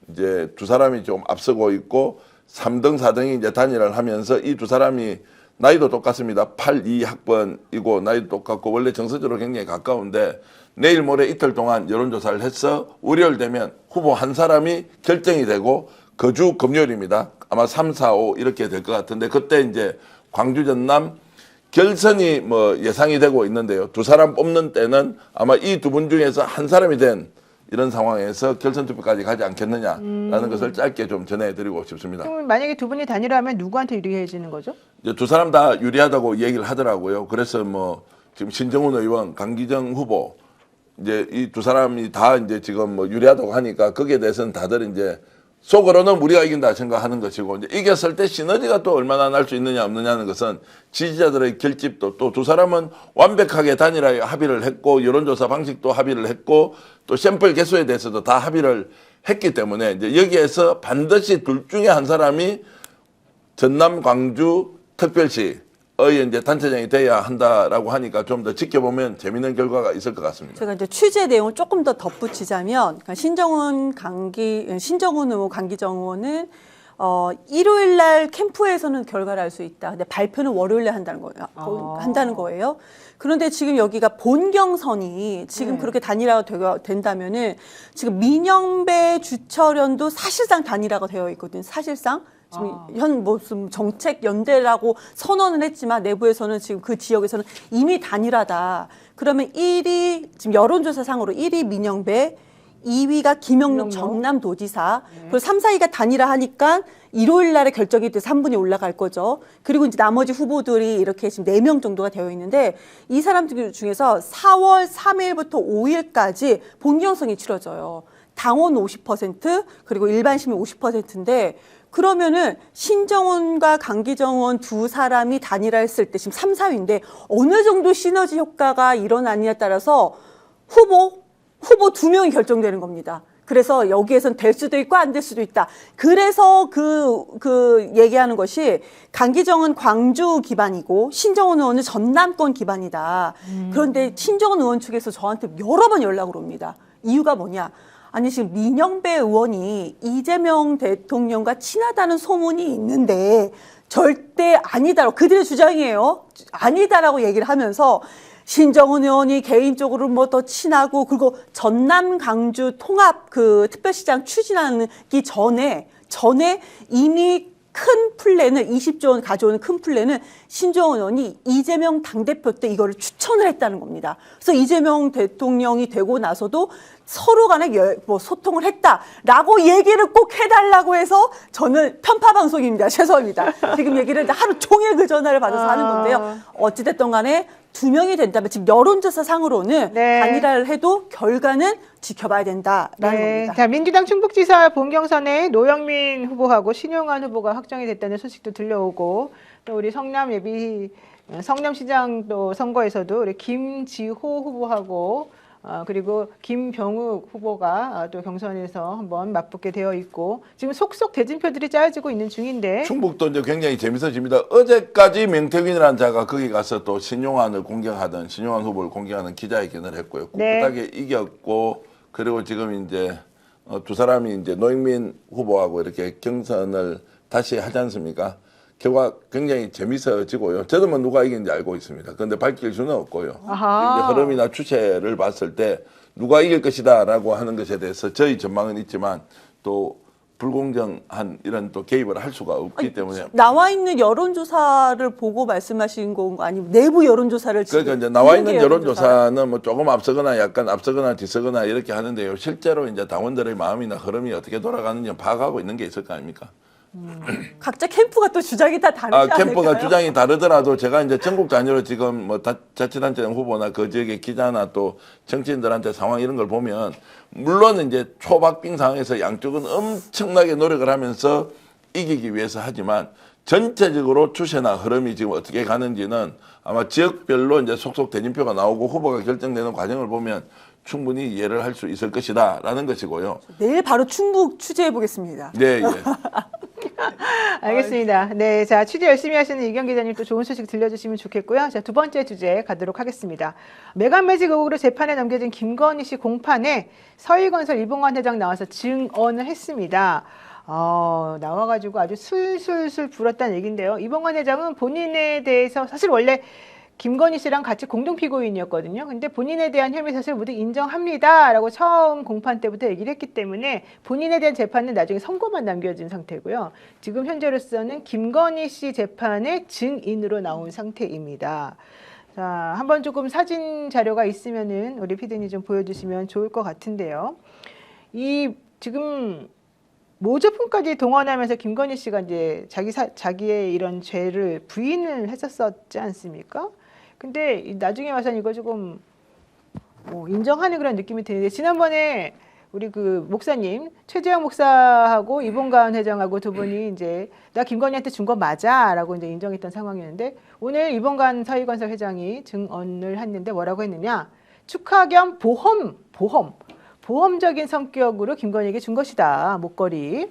이제 두 사람이 좀 앞서고 있고 3등, 4등이 이제 단일화를 하면서 이 두 사람이 나이도 똑같습니다. 82학번이고 나이도 똑같고 원래 정서적으로 굉장히 가까운데 내일 모레 이틀 동안 여론조사를 해서 월요일 되면 후보 한 사람이 결정이 되고 거주 금요일입니다. 아마 3, 4, 5 이렇게 될 것 같은데 그때 이제 광주 전남 결선이 뭐 예상이 되고 있는데요. 두 사람 뽑는 때는 아마 이 두 분 중에서 한 사람이 된 이런 상황에서 결선 투표까지 가지 않겠느냐라는 것을 짧게 좀 전해드리고 싶습니다. 그럼 만약에 두 분이 단일화하면 누구한테 유리해지는 거죠? 이제 두 사람 다 유리하다고 얘기를 하더라고요. 그래서 뭐 지금 신정훈 의원, 강기정 후보 이제 이 두 사람이 다 이제 지금 뭐 유리하다고 하니까 거기에 대해서는 다들 이제 속으로는 우리가 이긴다 생각하는 것이고 이제 이겼을 때 시너지가 또 얼마나 날 수 있느냐 없느냐는 것은 지지자들의 결집도 또 두 사람은 완벽하게 단일화에 합의를 했고 여론조사 방식도 합의를 했고 또 샘플 개수에 대해서도 다 합의를 했기 때문에 이제 여기에서 반드시 둘 중에 한 사람이 전남 광주 특별시 이제 단체장이 돼야 한다라고 하니까 좀 더 지켜보면 재밌는 결과가 있을 것 같습니다. 제가 이제 취재 내용을 조금 더 덧붙이자면 그러니까 신정훈 의원, 강기정 의원은 일요일 날 캠프에서는 결과를 알 수 있다. 근데 발표는 월요일에 한다는 거예요. 그런데 지금 여기가 본경선이 지금 그렇게 단일화가 된다면은 지금 민영배 주철현도 사실상 단일화가 되어 있거든요. 사실상. 지금 무슨 정책 연대라고 선언을 했지만 내부에서는 지금 그 지역에서는 이미 단일화다. 그러면 1위 지금 여론조사상으로 1위 민영배, 2위가 김영록 전남도지사, 그리고 3, 4위가 단일화하니까 일요일 날에 결정이 돼서 3분이 올라갈 거죠. 그리고 이제 나머지 후보들이 이렇게 지금 4명 정도가 되어 있는데 이 사람들 중에서 4월 3일부터 5일까지 본경선이 치러져요. 당원 50% 그리고 일반 시민 50%인데 그러면은 신정훈과 강기정 의원 두 사람이 단일화했을 때 지금 3, 4위인데 어느 정도 시너지 효과가 일어나느냐에 따라서 후보 2명이 결정되는 겁니다. 그래서 여기에선 될 수도 있고 안 될 수도 있다. 그래서 그 얘기하는 것이 강기정은 광주 기반이고 신정훈 의원은 전남권 기반이다. 그런데 신정훈 의원 측에서 저한테 여러 번 연락을 옵니다. 이유가 뭐냐? 아니 지금 민영배 의원이 이재명 대통령과 친하다는 소문이 있는데 절대 아니다라고 그들의 주장이에요. 아니다라고 얘기를 하면서 신정훈 의원이 개인적으로 뭐 더 친하고 그리고 전남 강주 통합 그 특별시장 추진하기 전에 이미 큰 플랜을 20조 원 가져오는 큰 플랜은 신정훈 의원이 이재명 당대표 때 이거를 추천을 했다는 겁니다. 그래서 이재명 대통령이 되고 나서도 서로 간에 소통을 했다라고 얘기를 꼭 해달라고 해서 저는 편파 방송입니다. 죄송합니다. 지금 얘기를 하루 종일 그 전화를 받아서 하는 건데요. 어찌됐든 간에 2명이 된다면 지금 여론조사 상으로는 단일화를 해도 결과는 지켜봐야 된다라는 겁니다. 자, 민주당 충북지사 본경선에 노영민 후보하고 신용환 후보가 확정이 됐다는 소식도 들려오고 또 우리 성남시장 또 선거에서도 우리 김지호 후보하고 그리고 김병욱 후보가 또 경선에서 한번 맞붙게 되어 있고 지금 속속 대진표들이 짜여지고 있는 중인데 충북도 이제 굉장히 재밌어집니다. 어제까지 명태균이라는 자가 거기 가서 또 신용환 후보를 공격하는 기자회견을 했고요. 꿋꿋하게 이겼고 그리고 지금 이제 두 사람이 이제 노영민 후보하고 이렇게 경선을 다시 하지 않습니까? 결과 굉장히 재밌어지고요. 저도 뭐 누가 이긴지 알고 있습니다. 그런데 밝힐 수는 없고요. 이제 흐름이나 추세를 봤을 때 누가 이길 것이다라고 하는 것에 대해서 저희 전망은 있지만 또 불공정한 이런 또 개입을 할 수가 없기 때문에 나와 있는 여론조사를 보고 말씀하신 거 아니면 내부 여론조사를 그러니까 이제 나와 있는 여론조사는 뭐 조금 앞서거나 약간 앞서거나 뒤서거나 이렇게 하는데요. 실제로 이제 당원들의 마음이나 흐름이 어떻게 돌아가는지 파악하고 있는 게 있을 거 아닙니까? 각자 캠프가 또 주장이 다 다르지 않을까요? 캠프가 주장이 다르더라도 제가 이제 전국 단위로 지금 뭐 자치단체 후보나 그 지역의 기자나 또 정치인들한테 상황 이런 걸 보면 물론 이제 초박빙 상황에서 양쪽은 엄청나게 노력을 하면서 이기기 위해서 하지만 전체적으로 추세나 흐름이 지금 어떻게 가는지는 아마 지역별로 이제 속속 대진표가 나오고 후보가 결정되는 과정을 보면 충분히 이해를 할 수 있을 것이다라는 것이고요. 내일 바로 충북 취재해 보겠습니다. 네, 예. 알겠습니다. 네, 자 취재 열심히 하시는 이경 기자님 또 좋은 소식 들려주시면 좋겠고요. 자, 두 번째 주제 가도록 하겠습니다. 매간매직 의혹으로 재판에 넘겨진 김건희 씨 공판에 서희건설 이봉관 회장 나와서 증언을 했습니다. 나와가지고 아주 술술술 불었다는 얘기인데요. 이봉관 회장은 본인에 대해서 사실 원래 김건희 씨랑 같이 공동 피고인이었거든요. 근데 본인에 대한 혐의 사실 모두 인정합니다라고 처음 공판 때부터 얘기를 했기 때문에 본인에 대한 재판은 나중에 선고만 남겨진 상태고요. 지금 현재로서는 김건희 씨 재판의 증인으로 나온 상태입니다. 자, 한번 조금 사진 자료가 있으면은 우리 PD님 좀 보여주시면 좋을 것 같은데요. 이 지금 모조품까지 동원하면서 김건희 씨가 이제 자기의 이런 죄를 부인을 했었지 않습니까? 근데 나중에 와서는 이걸 조금 인정하는 그런 느낌이 드는데 지난번에 우리 그 목사님 최재형 목사하고 이봉관 회장하고 두 분이 이제 나 김건희한테 준 거 맞아라고 이제 인정했던 상황이었는데 오늘 이봉관 서희건설 회장이 증언을 했는데 뭐라고 했느냐? 축하 겸 보험 보험적인 성격으로 김건희에게 준 것이다. 목걸이.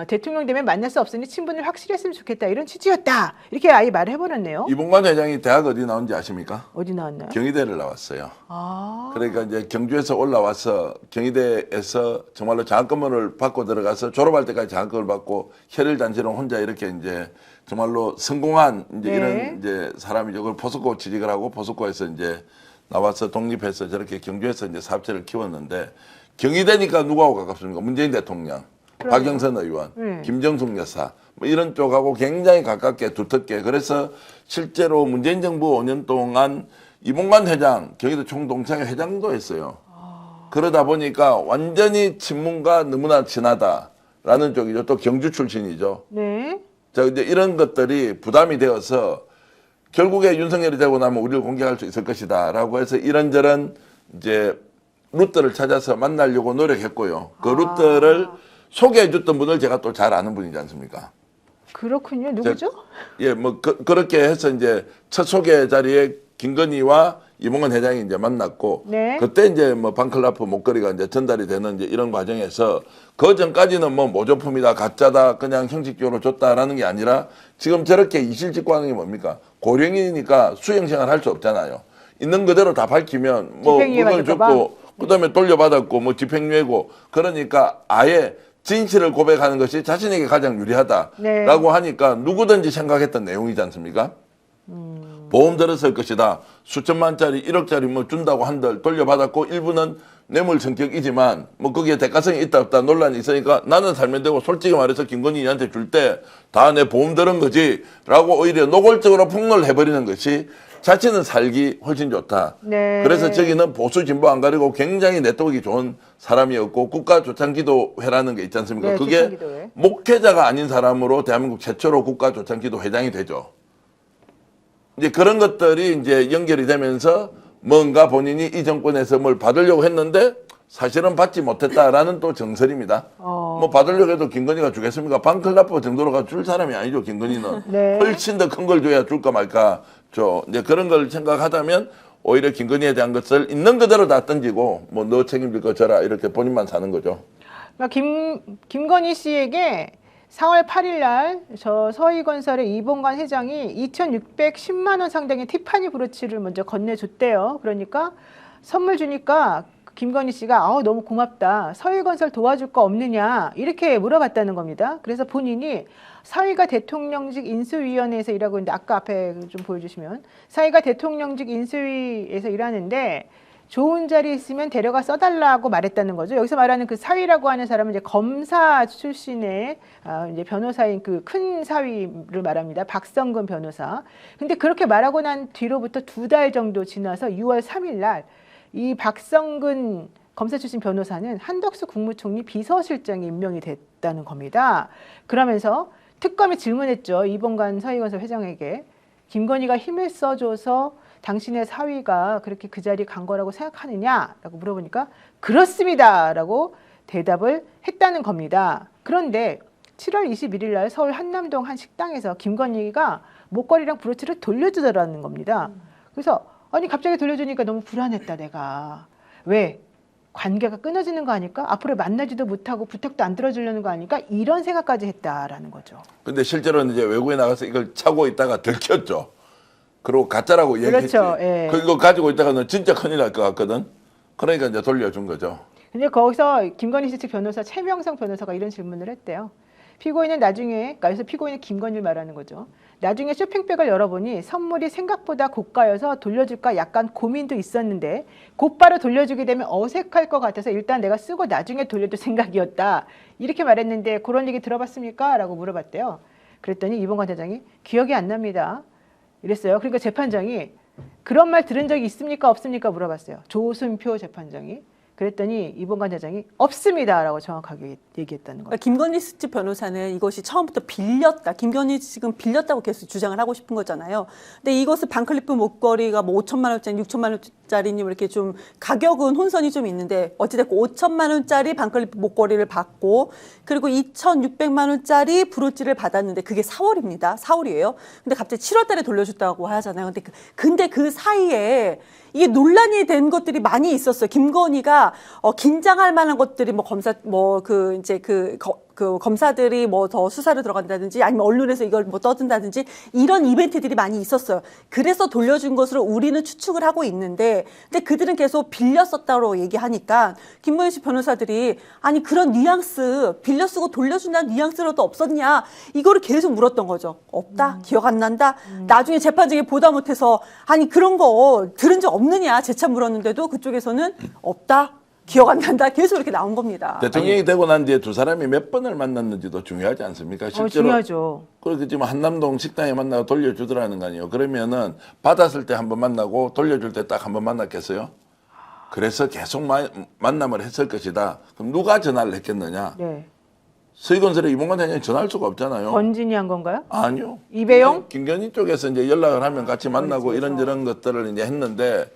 대통령 되면 만날 수 없으니 친분을 확실히 했으면 좋겠다. 이런 취지였다. 이렇게 아예 말을 해버렸네요. 이봉관 회장이 대학 어디 나온지 아십니까? 어디 나왔나요? 경희대를 나왔어요. 아, 그러니까 이제 경주에서 올라와서 경희대에서 정말로 장학금을 받고 들어가서 졸업할 때까지 장학금을 받고 혈일 단체로 혼자 이렇게 이제 정말로 성공한 이제 네. 이런 이제 사람이죠. 그걸 포스코 취직을 하고 포스코에서 이제 나와서 독립해서 저렇게 경주에서 이제 사업체를 키웠는데 경희대니까 누구하고 가깝습니까? 문재인 대통령, 박영선 의원, 김정숙 여사 뭐 이런 쪽하고 굉장히 가깝게 두텁게 그래서 실제로 문재인 정부 5년 동안 이봉관 회장 경희대 총동창회 회장도 했어요. 그러다 보니까 완전히 친문과 너무나 친하다라는 쪽이죠. 또 경주 출신이죠. 네. 자, 이제 이런 것들이 부담이 되어서 결국에 윤석열이 되고 나면 우리를 공격할 수 있을 것이다라고 해서 이런저런 이제 루트를 찾아서 만나려고 노력했고요. 그 루트를 소개해줬던 분을 제가 또 잘 아는 분이지 않습니까? 그렇군요. 누구죠? 예, 뭐 그렇게 해서 이제 첫 소개 자리에 김건희와 이봉관 회장이 이제 만났고 네. 그때 이제 뭐 반클라프 목걸이가 이제 전달이 되는 이제 이런 과정에서 그 전까지는 뭐 모조품이다 가짜다 그냥 형식적으로 줬다라는 게 아니라 지금 저렇게 이실직고 하는 게 뭡니까? 고령이니까 수행생활 할 수 없잖아요. 있는 그대로 다 밝히면 뭐 집행유예 물건 받을까 봐? 줬고 그다음에 돌려받았고 뭐 집행유예고 그러니까 아예 진실을 고백하는 것이 자신에게 가장 유리하다라고 네. 하니까 누구든지 생각했던 내용이지 않습니까? 보험 들었을 것이다. 수천만짜리 1억짜리 뭐 준다고 한들 돌려받았고 일부는 뇌물 성격이지만 뭐 거기에 대가성이 있다 없다 논란이 있으니까 나는 살면 되고 솔직히 말해서 김건희한테 줄 때 다 내 보험 들은 거지 라고 오히려 노골적으로 폭로를 해버리는 것이 자신은 살기 훨씬 좋다. 네. 그래서 저기는 보수 진보 안 가리고 굉장히 네트워크가 좋은 사람이었고 국가조창기도회라는 게 있지 않습니까? 네, 그게 조창기도회. 목회자가 아닌 사람으로 대한민국 최초로 국가조창기도 회장이 되죠. 이제 그런 것들이 이제 연결이 되면서 뭔가 본인이 이 정권에서 뭘 받으려고 했는데 사실은 받지 못했다라는 또 정설입니다. 뭐 받으려고 해도 김건희가 주겠습니까? 반클라프 정도로가 줄 사람이 아니죠, 김건희는. 네. 훨씬 더 큰 걸 줘야 줄까 말까 줘. 이제 그런 걸 생각하다면 오히려 김건희에 대한 것을 있는 그대로 다 던지고 뭐 너 책임질 거 져라 이렇게 본인만 사는 거죠. 그러니까 김건희 씨에게 4월 8일 날 저 서희건설의 이봉관 회장이 2,610만 원 상당의 티파니 브로치를 먼저 건네줬대요. 그러니까 선물 주니까 김건희 씨가 너무 고맙다. 서희건설 도와줄 거 없느냐 이렇게 물어봤다는 겁니다. 그래서 본인이 사위가 대통령직 인수위원회에서 일하고 있는데 아까 앞에 좀 보여주시면 사위가 대통령직 인수위에서 일하는데 좋은 자리 있으면 데려가 써달라고 말했다는 거죠. 여기서 말하는 그 사위라고 하는 사람은 이제 검사 출신의 이제 변호사인 그 큰 사위를 말합니다. 박성근 변호사. 근데 그렇게 말하고 난 뒤로부터 2달 정도 지나서 6월 3일 날 이 박성근 검사 출신 변호사는 한덕수 국무총리 비서실장에 임명이 됐다는 겁니다. 그러면서 특검이 질문했죠. 이봉관 서희건설 회장에게 김건희가 힘을 써줘서 당신의 사위가 그렇게 그 자리에 간 거라고 생각하느냐라고 물어보니까 그렇습니다라고 대답을 했다는 겁니다. 그런데 7월 21일 날 서울 한남동 한 식당에서 김건희가 목걸이랑 브로치를 돌려주더라는 겁니다. 그래서 아니 갑자기 돌려주니까 너무 불안했다 내가. 왜? 관계가 끊어지는 거 아닐까? 앞으로 만나지도 못하고 부탁도 안 들어주려는 거 아닐까? 이런 생각까지 했다라는 거죠. 근데 실제로는 이제 외국에 나가서 이걸 차고 있다가 들켰죠. 그리고 가짜라고 얘기했지. 그렇죠. 예. 그거 가지고 있다가는 진짜 큰일 날 것 같거든. 그러니까 이제 돌려준 거죠. 근데 거기서 김건희 씨 측 변호사 최명성 변호사가 이런 질문을 했대요. 피고인은 나중에, 그래서 피고인은 김건희를 말하는 거죠. 나중에 쇼핑백을 열어보니 선물이 생각보다 고가여서 돌려줄까 약간 고민도 있었는데 곧바로 돌려주게 되면 어색할 것 같아서 일단 내가 쓰고 나중에 돌려줄 생각이었다. 이렇게 말했는데 그런 얘기 들어봤습니까? 라고 물어봤대요. 그랬더니 이봉관 대장이 기억이 안 납니다. 이랬어요. 그러니까 재판장이 그런 말 들은 적이 있습니까? 없습니까? 물어봤어요. 조순표 재판장이. 그랬더니 이봉관 대장이 없습니다라고 정확하게 얘기했다는 거예요. 그러니까 김건희 측 변호사는 이것이 처음부터 빌렸다. 김건희 측은 빌렸다고 계속 주장을 하고 싶은 거잖아요. 근데 이것을 반클리프 목걸이가 뭐 5천만 원짜리, 6천만 원짜리니 이렇게 좀 가격은 혼선이 좀 있는데 어찌됐건 5천만 원짜리 반클리프 목걸이를 받고 그리고 2,600만 원짜리 브로치를 받았는데 그게 4월입니다. 4월이에요. 근데 갑자기 7월 달에 돌려줬다고 하잖아요. 근데 그 사이에 이게 논란이 된 것들이 많이 있었어요. 김건희가 긴장할 만한 것들이 뭐 검사 그 검사들이 뭐 더 수사를 들어간다든지 아니면 언론에서 이걸 뭐 떠든다든지 이런 이벤트들이 많이 있었어요. 그래서 돌려준 것으로 우리는 추측을 하고 있는데, 근데 그들은 계속 빌려 썼다고 얘기하니까 김건희 변호사들이 아니 그런 뉘앙스 빌려 쓰고 돌려준다는 뉘앙스로도 없었냐 이거를 계속 물었던 거죠. 없다, 기억 안 난다. 나중에 재판 중에 보다 못해서 아니 그런 거 들은 적 없느냐 재차 물었는데도 그쪽에서는 없다. 기억 안 난다. 계속 이렇게 나온 겁니다. 대통령이 되고 난 뒤에 두 사람이 몇 번을 만났는지도 중요하지 않습니까? 실제로 중요하죠. 그렇게 지금 한남동 식당에 만나고 돌려주더라는 거 아니에요. 그러면은 받았을 때 한 번 만나고 돌려줄 때 딱 한 번 만났겠어요? 그래서 계속 만남을 했을 것이다. 그럼 누가 전화를 했겠느냐? 네. 서희건설에 이봉관 대장이 전화할 수가 없잖아요. 권진이 한 건가요? 아니요. 이배용? 김건희 쪽에서 이제 연락을 하면 같이 만나고 이런저런 것들을 이제 했는데,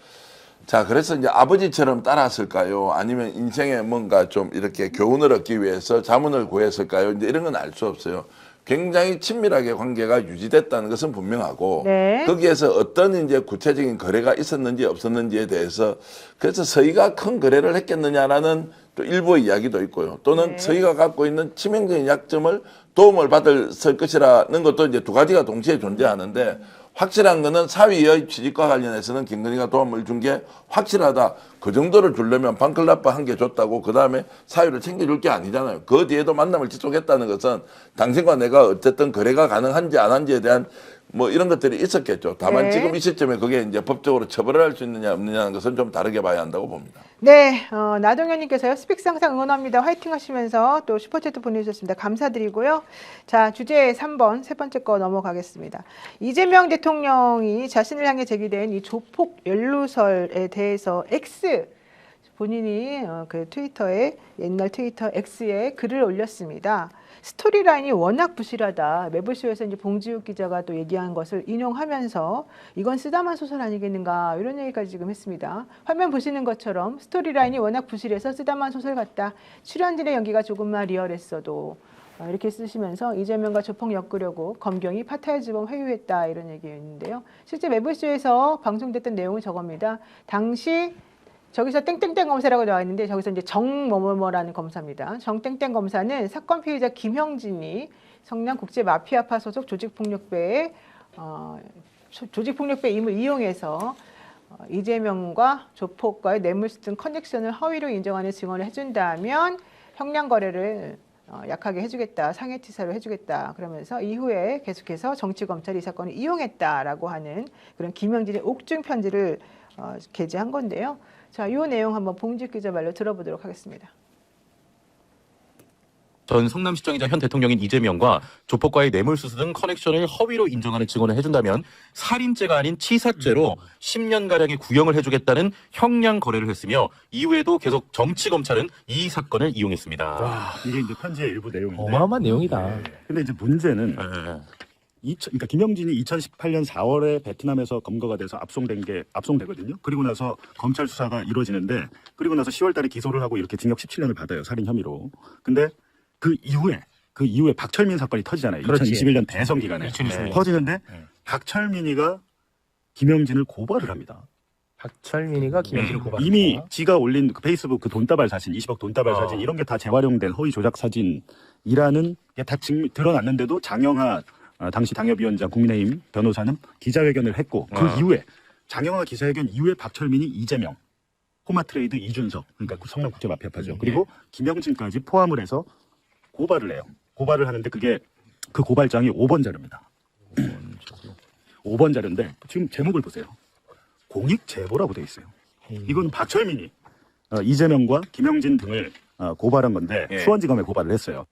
자, 그래서 이제 아버지처럼 따랐을까요? 아니면 인생에 뭔가 좀 이렇게 교훈을 얻기 위해서 자문을 구했을까요? 이제 이런 건 알 수 없어요. 굉장히 친밀하게 관계가 유지됐다는 것은 분명하고, 네. 거기에서 어떤 이제 구체적인 거래가 있었는지 없었는지에 대해서, 그래서 서희가 큰 거래를 했겠느냐라는 또 일부의 이야기도 있고요. 또는 서희가 갖고 있는 치명적인 약점을 도움을 받을 것이라는 것도 이제 두 가지가 동시에 존재하는데, 확실한 거는 사위의 취직과 관련해서는 김건희가 도움을 준 게 확실하다. 그 정도를 주려면 방클라파 한 개 줬다고 그 다음에 사위를 챙겨줄 게 아니잖아요. 그 뒤에도 만남을 지속했다는 것은 당신과 내가 어쨌든 거래가 가능한지 안 한지에 대한 뭐 이런 것들이 있었겠죠. 다만 네. 지금 이 시점에 그게 이제 법적으로 처벌을 할 수 있느냐 없느냐는 것은 좀 다르게 봐야 한다고 봅니다. 네, 나동현님께서요. 스픽스 항상 응원합니다. 화이팅 하시면서 또 슈퍼챗도 보내주셨습니다. 감사드리고요. 자, 주제 3번 세 번째 거 넘어가겠습니다. 이재명 대통령이 자신을 향해 제기된 이 조폭 연루설에 대해서 X 본인이 그 트위터에 옛날 트위터 X에 글을 올렸습니다. 스토리라인이 워낙 부실하다. 매불쇼에서 이제 봉지욱 기자가 또 얘기한 것을 인용하면서 이건 쓰다만 소설 아니겠는가 이런 얘기까지 지금 했습니다. 화면 보시는 것처럼 스토리라인이 워낙 부실해서 쓰다만 소설 같다. 출연진의 연기가 조금만 리얼했어도 이렇게 쓰시면서 이재명과 조폭 엮으려고 검경이 파타야주범 회유했다 이런 얘기였는데요. 실제 매불쇼에서 방송됐던 내용은 저겁니다. 당시 저기서 땡땡땡 검사라고 나와 있는데 저기서 이제 정뭐뭐뭐라는 검사입니다. 정땡땡 검사는 사건 피해자 김형진이 성남 국제 마피아파 소속 조직폭력배의 조직폭력배 임을 이용해서 이재명과 조폭과의 뇌물수 등 커넥션을 허위로 인정하는 증언을 해준다면 형량 거래를 약하게 해주겠다, 상해치사로 해주겠다. 그러면서 이후에 계속해서 정치검찰이 이 사건을 이용했다라고 하는 그런 김형진의 옥중 편지를 게재한 건데요. 자, 이 내용 한번 봉지욱 기자 말로 들어보도록 하겠습니다. 전 성남시장이자 현 대통령인 이재명과 조폭과의 뇌물수수 등 커넥션을 허위로 인정하는 증언을 해준다면 살인죄가 아닌 치사죄로 10년가량의 구형을 해주겠다는 형량 거래를 했으며 이후에도 계속 정치검찰은 이 사건을 이용했습니다. 이게 이제 편지의 일부 내용인데. 어마어마한 내용이다. 근데 이제 문제는 그러니까 김영진이 2018년 4월에 베트남에서 검거가 돼서 압송되거든요. 그리고 나서 검찰 수사가 이루어지는데 그리고 나서 10월달에 기소를 하고 이렇게 징역 17년을 받아요. 살인 혐의로. 근데 그 이후에 박철민 사건이 터지잖아요. 그렇지. 2021년 대선 기간에 터지는데 박철민이가 김영진을 고발을 합니다. 박철민이가 김영진을 고발했다. 이미 지가 올린 그 페이스북 그 돈다발 사진, 20억 돈다발 사진 이런 게 다 재활용된 허위 조작 사진이라는 게 다 드러났는데도 장영하 당시 당협위원장 국민의힘 변호사는 기자회견을 했고 그 이후에 장영하 기자회견 이후에 박철민이 이재명, 호마트레이드 이준석 그러니까 성남국제마피아파죠. 그리고 김영진까지 포함을 해서 고발을 해요. 고발을 하는데 그게 그 고발장이 5번 자료입니다. 5번 자료인데 지금 제목을 보세요. 공익 제보라고 돼 있어요. 이건 박철민이 이재명과 김영진 등을 고발한 건데 수원지검에 고발을 했어요.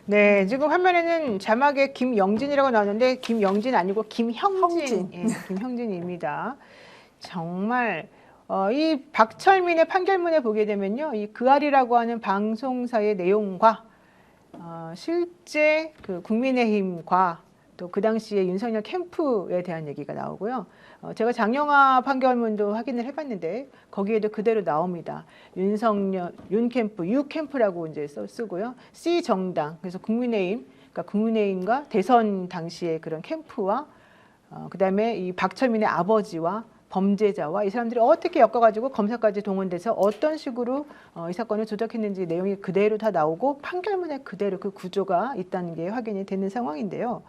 네, 지금 화면에는 자막에 김영진이라고 나오는데 김영진 아니고 김형진, 예, 김형진입니다. 정말 이 박철민의 판결문에 보게 되면요, 이 그알이라고 하는 방송사의 내용과 실제 그 국민의힘과 또 그 당시에 윤석열 캠프에 대한 얘기가 나오고요. 제가 장영하 판결문도 확인을 해봤는데 거기에도 그대로 나옵니다. 윤석열, 윤캠프, 유캠프라고 이제 쓰고요. C 정당, 그래서 국민의힘, 그러니까 국민의힘과 대선 당시의 그런 캠프와 그다음에 이 박철민의 아버지와 범죄자와 이 사람들이 어떻게 엮어가지고 검사까지 동원돼서 어떤 식으로 이 사건을 조작했는지 내용이 그대로 다 나오고 판결문에 그대로 그 구조가 있다는 게 확인이 되는 상황인데요.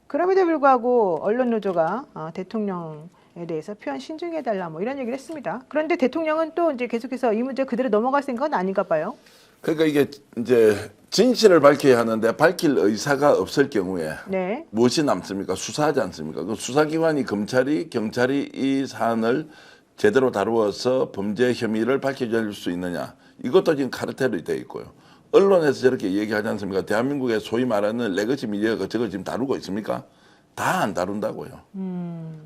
그럼에도 불구하고 언론노조가 대통령에 대해서 표현 신중해달라 뭐 이런 얘기를 했습니다. 그런데 대통령은 또 이제 계속해서 이 문제 그대로 넘어갈 생각은 아닌가 봐요. 그러니까 이게 이제 진실을 밝혀야 하는데 밝힐 의사가 없을 경우에 네. 무엇이 남습니까? 수사하지 않습니까? 그 수사기관이 검찰이 경찰이 이 사안을 제대로 다루어서 범죄 혐의를 밝혀줄 수 있느냐? 이것도 지금 카르텔이 돼 있고요. 언론에서 저렇게 얘기하지 않습니까? 대한민국의 소위 말하는 레거시 미디어가 저걸 지금 다루고 있습니까? 다 안 다룬다고요.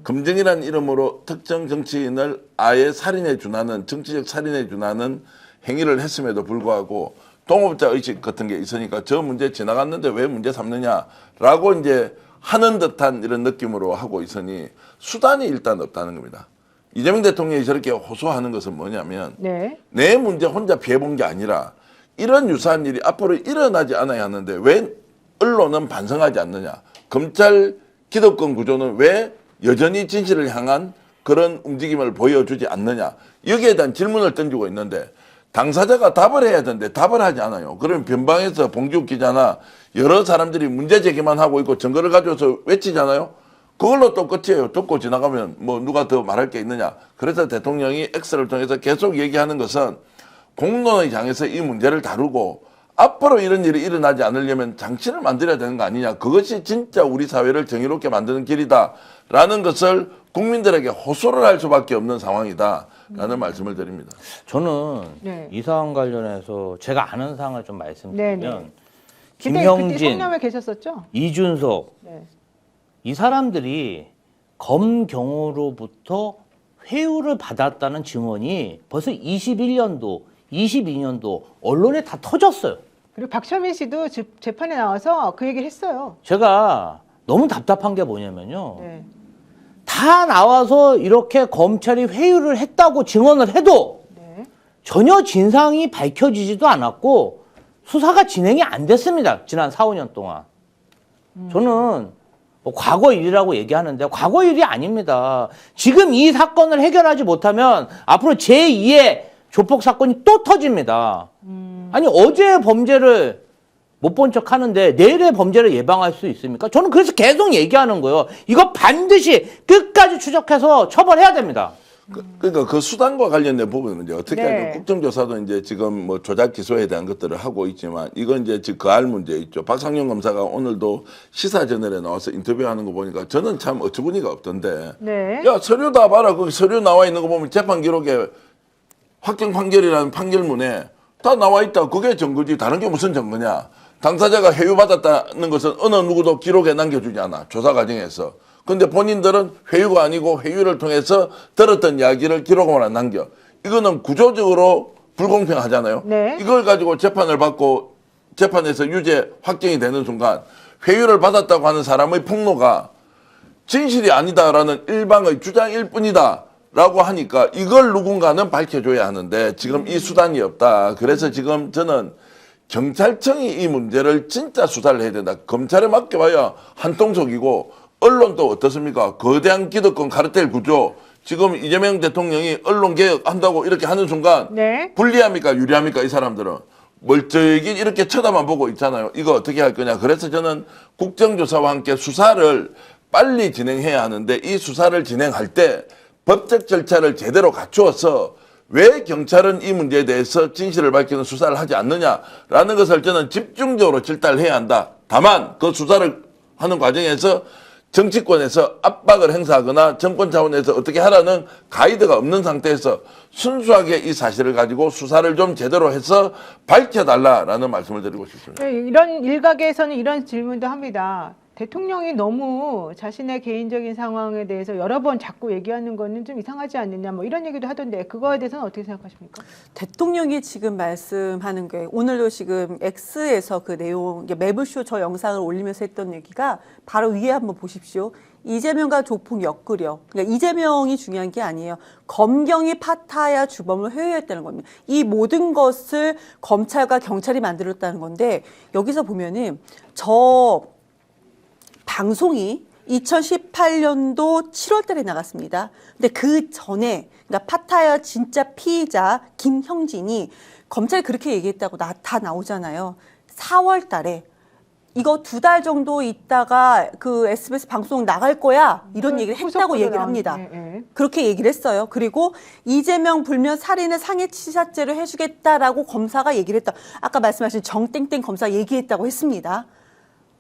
검증이라는 이름으로 특정 정치인을 아예 살인에 준하는 정치적 살인에 준하는 행위를 했음에도 불구하고 동업자 의식 같은 게 있으니까 저 문제 지나갔는데 왜 문제 삼느냐라고 이제 하는 듯한 이런 느낌으로 하고 있으니 수단이 일단 없다는 겁니다. 이재명 대통령이 저렇게 호소하는 것은 뭐냐면 네. 내 문제 혼자 피해본 게 아니라 이런 유사한 일이 앞으로 일어나지 않아야 하는데 왜 언론은 반성하지 않느냐. 검찰 기득권 구조는 왜 여전히 진실을 향한 그런 움직임을 보여주지 않느냐. 여기에 대한 질문을 던지고 있는데 당사자가 답을 해야 되는데 답을 하지 않아요. 그러면 변방에서 봉지욱 기자나 여러 사람들이 문제 제기만 하고 있고 증거를 가져와서 외치잖아요. 그걸로 또 끝이에요. 듣고 지나가면 뭐 누가 더 말할 게 있느냐. 그래서 대통령이 X를 통해서 계속 얘기하는 것은 공론의 장에서 이 문제를 다루고 앞으로 이런 일이 일어나지 않으려면 장치를 만들어야 되는 거 아니냐. 그것이 진짜 우리 사회를 정의롭게 만드는 길이다라는 것을 국민들에게 호소를 할 수밖에 없는 상황이다라는 말씀을 드립니다. 저는 네. 이 사안 관련해서 제가 아는 사항을 좀 말씀드리면 네. 그때 김형진, 성남에 계셨었죠? 이준석 네. 이 사람들이 검경으로부터 회유를 받았다는 증언이 벌써 21년도, 22년도 언론에 다 터졌어요. 그리고 박철민 씨도 재판에 나와서 그 얘기를 했어요. 제가 너무 답답한 게 뭐냐면요. 네. 다 나와서 이렇게 검찰이 회유를 했다고 증언을 해도 네. 전혀 진상이 밝혀지지도 않았고 수사가 진행이 안 됐습니다. 지난 4, 5년 동안. 저는 뭐 과거 일이라고 얘기하는데 과거 일이 아닙니다. 지금 이 사건을 해결하지 못하면 앞으로 제2의 조폭 사건이 또 터집니다. 아니 어제의 범죄를 못 본 척 하는데 내일의 범죄를 예방할 수 있습니까? 저는 그래서 계속 얘기하는 거예요. 이거 반드시 끝까지 추적해서 처벌해야 됩니다. 그러니까 그 수단과 관련된 부분은 이제 어떻게 네. 할까? 국정조사도 이제 지금 뭐 조작 기소에 대한 것들을 하고 있지만 이건 이제 지금 그할 문제 있죠. 박상용 검사가 오늘도 시사저널에 나와서 인터뷰하는 거 보니까 저는 참 어처구니가 없던데. 네. 야 서류 다 봐라. 거기 서류 나와 있는 거 보면 재판 기록에 확정 판결이라는 판결문에 다 나와 있다. 그게 증거지. 다른 게 무슨 증거냐. 당사자가 회유받았다는 것은 어느 누구도 기록에 남겨주지 않아. 조사 과정에서. 근데 본인들은 회유가 아니고 회유를 통해서 들었던 이야기를 기록으로 남겨. 이거는 구조적으로 불공평하잖아요. 네. 이걸 가지고 재판을 받고 재판에서 유죄 확정이 되는 순간 회유를 받았다고 하는 사람의 폭로가 진실이 아니다라는 일방의 주장일 뿐이다. 라고 하니까 이걸 누군가는 밝혀줘야 하는데 지금 이 수단이 없다. 그래서 지금 저는 경찰청이 이 문제를 진짜 수사를 해야 된다. 검찰에 맡겨봐야 한통속이고 언론도 어떻습니까? 거대한 기득권 카르텔 구조. 지금 이재명 대통령이 언론 개혁한다고 이렇게 하는 순간 네. 불리합니까? 유리합니까? 이 사람들은. 멀쩡히 이렇게 쳐다만 보고 있잖아요. 이거 어떻게 할 거냐. 그래서 저는 국정조사와 함께 수사를 빨리 진행해야 하는데 이 수사를 진행할 때 법적 절차를 제대로 갖추어서 왜 경찰은 이 문제에 대해서 진실을 밝히는 수사를 하지 않느냐라는 것을 저는 집중적으로 질타해야 한다. 다만 그 수사를 하는 과정에서 정치권에서 압박을 행사하거나 정권 차원에서 어떻게 하라는 가이드가 없는 상태에서 순수하게 이 사실을 가지고 수사를 좀 제대로 해서 밝혀달라라는 말씀을 드리고 싶습니다. 네, 이런 일각에서는 이런 질문도 합니다. 대통령이 너무 자신의 개인적인 상황에 대해서 여러 번 자꾸 얘기하는 거는 좀 이상하지 않느냐 뭐 이런 얘기도 하던데 그거에 대해서는 어떻게 생각하십니까? 대통령이 지금 말씀하는 게 오늘도 지금 X에서 그 내용 매불쇼 저 영상을 올리면서 했던 얘기가 바로 위에 한번 보십시오. 이재명과 조폭 엮으려. 그러니까 이재명이 중요한 게 아니에요. 검경이 파타야 주범을 회유했다는 겁니다. 이 모든 것을 검찰과 경찰이 만들었다는 건데 여기서 보면은 저 방송이 2018년도 7월 달에 나갔습니다. 근데 그 전에, 그러니까 파타야 진짜 피의자 김형진이 검찰이 그렇게 얘기했다고 다 나오잖아요. 4월 달에 이거 2달 정도 있다가 그 SBS 방송 나갈 거야. 이런 얘기를 했다고 얘기를 합니다. 그렇게 얘기를 했어요. 그리고 이재명 불면 살인을 상해치사죄로 해주겠다라고 검사가 얘기를 했다. 아까 말씀하신 정땡땡 검사 얘기했다고 했습니다.